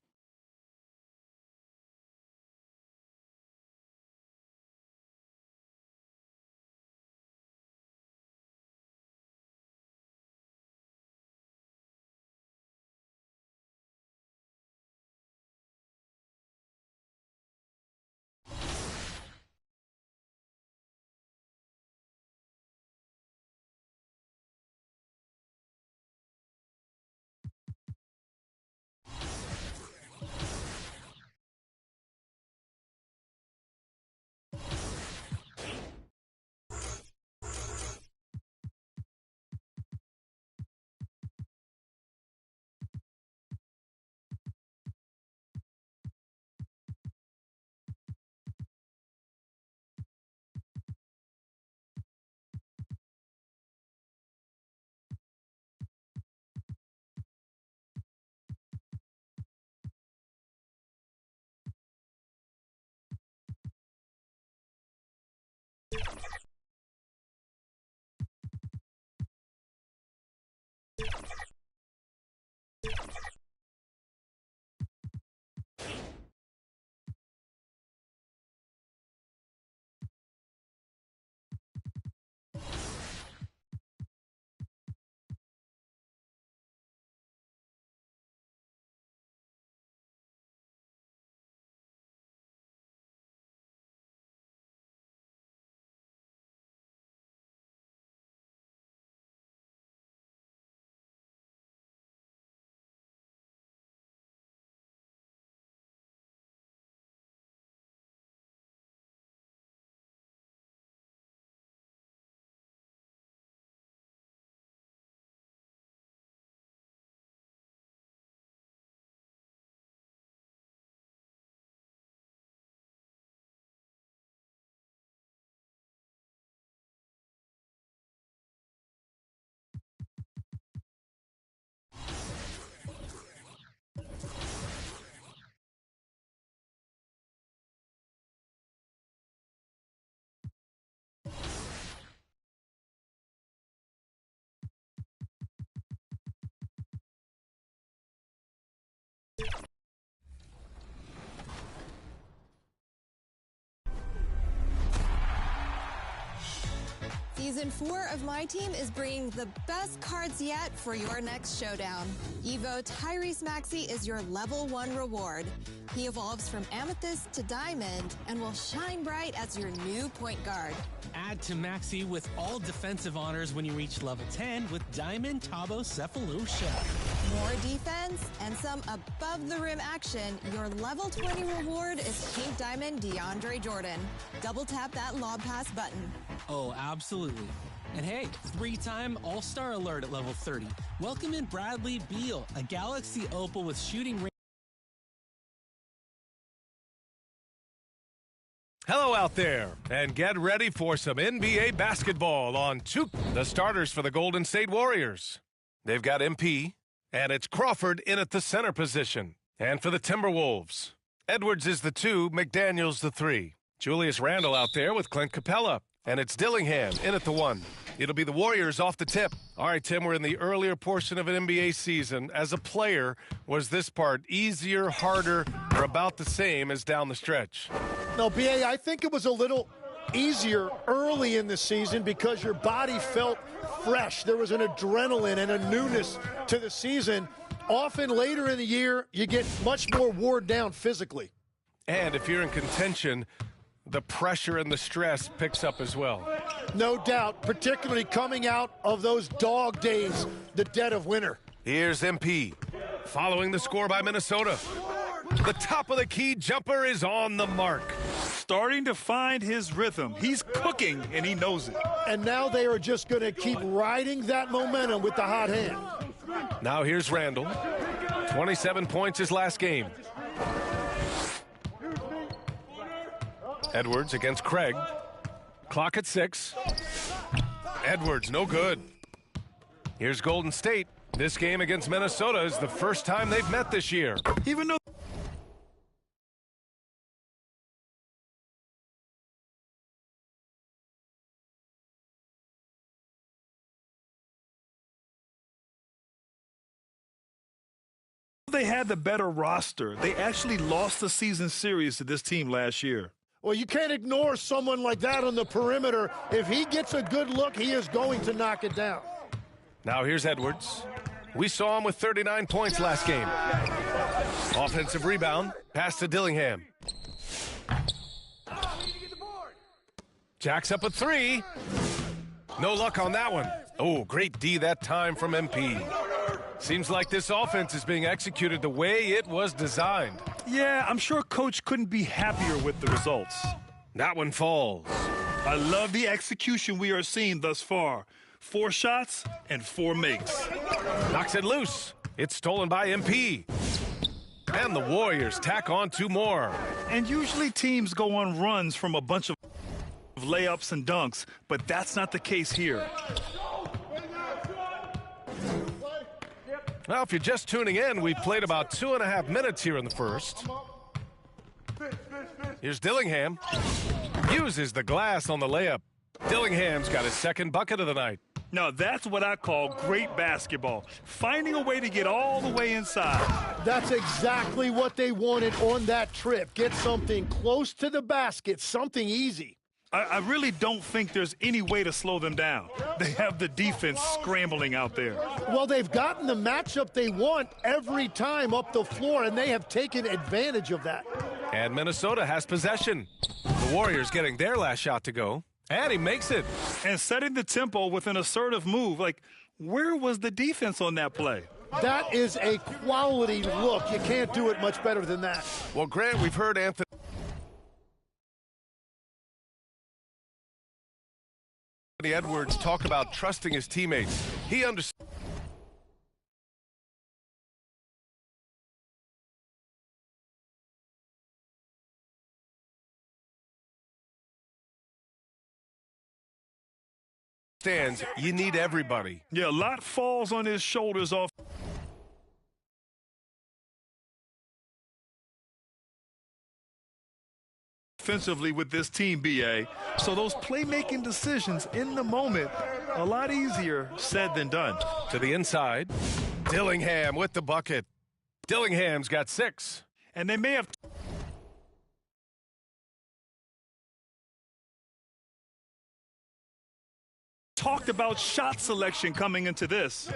Season 4 of My Team is bringing the best cards yet for your next showdown. Evo Tyrese Maxey is your level 1 reward. He evolves from Amethyst to Diamond and will shine bright as your new point guard. Add to Maxey with all defensive honors when you reach level 10 with Diamond Tabo Cephalosha. More defense and some above-the-rim action. Your level 20 reward is Pink Diamond DeAndre Jordan. Double tap that lob pass button. Oh, absolutely. And hey, 3-time All-Star Alert at level 30. Welcome in Bradley Beal, a Galaxy Opal with shooting range. Hello out there, and get ready for some NBA basketball on 2K. The starters for the Golden State Warriors. They've got MP, and it's Crawford in at the center position. And for the Timberwolves, Edwards is the 2, McDaniels the 3. Julius Randle out there with Clint Capella. And it's Dillingham in at the 1. It'll be the Warriors off the tip. All right, Tim, we're in the earlier portion of an NBA season. As a player, was this part easier, harder, or about the same as down the stretch? No, B.A., I think it was a little easier early in the season because your body felt fresh. There was an adrenaline and a newness to the season. Often later in the year, you get much more worn down physically. And if you're in contention, the pressure and the stress picks up as well. No doubt, particularly coming out of those dog days, the dead of winter. Here's MP, following the score by Minnesota. The top of the key jumper is on the mark. Starting to find his rhythm. He's cooking, and he knows it. And now they are just going to keep riding that momentum with the hot hand. Now here's Randle. 27 points his last game. Edwards against Craig. Clock at 6. Edwards, no good. Here's Golden State. This game against Minnesota is the first time they've met this year. Even though they had the better roster, they actually lost the season series to this team last year. Well, you can't ignore someone like that on the perimeter. If he gets a good look, he is going to knock it down. Now here's Edwards. We saw him with 39 points last game. Offensive rebound. Pass to Dillingham. Jacks up a 3. No luck on that one. Oh, great D that time from MP. Seems like this offense is being executed the way it was designed. Yeah, I'm sure Coach couldn't be happier with the results. That one falls. I love the execution we are seeing thus far. 4 shots and 4 makes. Knocks it loose. It's stolen by MP. And the Warriors tack on 2 more. And usually teams go on runs from a bunch of layups and dunks, but that's not the case here. Now, if you're just tuning in, we've played about 2.5 minutes here in the first. Here's Dillingham. Uses the glass on the layup. Dillingham's got his second bucket of the night. Now, that's what I call great basketball. Finding a way to get all the way inside. That's exactly what they wanted on that trip. Get something close to the basket, something easy. I really don't think there's any way to slow them down. They have the defense scrambling out there. Well, they've gotten the matchup they want every time up the floor, and they have taken advantage of that. And Minnesota has possession. The Warriors getting their last shot to go. And he makes it. And setting the tempo with an assertive move. Like, where was the defense on that play? That is a quality look. You can't do it much better than that. Well, Grant, we've heard Anthony Edwards talk about trusting his teammates. He understands you need everybody. Yeah, a lot falls on his shoulders offensively with this team, BA. So those playmaking decisions in the moment, a lot easier said than done. To the inside, Dillingham with the bucket. Dillingham's got 6. And they may have talked about shot selection coming into this.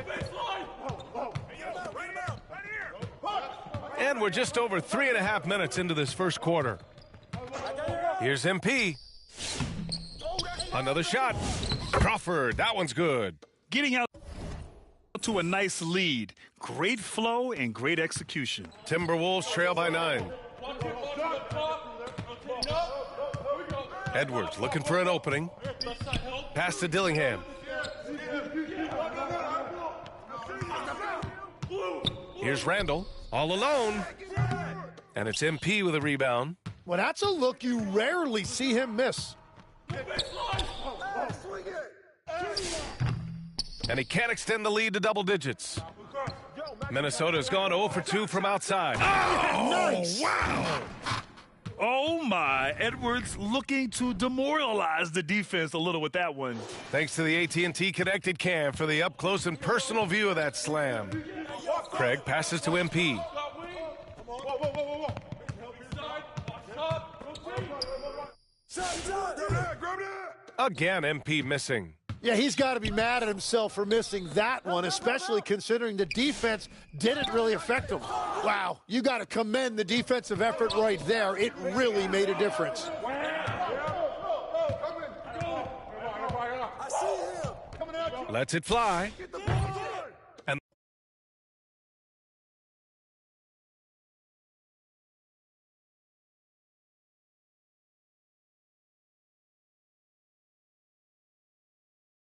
And we're just over 3.5 minutes into this first quarter. Here's MP. Another shot. Crawford, that one's good. Getting out to a nice lead. Great flow and great execution. Timberwolves trail by 9. Edwards looking for an opening. Pass to Dillingham. Here's Randall, all alone. And it's MP with a rebound. Well, that's a look you rarely see him miss. And he can't extend the lead to double digits. Minnesota's gone 0 for 2 from outside. Oh, nice. Wow. Oh, my. Edwards looking to demoralize the defense a little with that one. Thanks to the AT&T Connected Cam for the up-close and personal view of that slam. Craig passes to MP. Again, MP missing. Yeah, he's got to be mad at himself for missing that one, especially considering the defense didn't really affect him. Wow, you got to commend the defensive effort right there. It really made a difference. Lets it fly.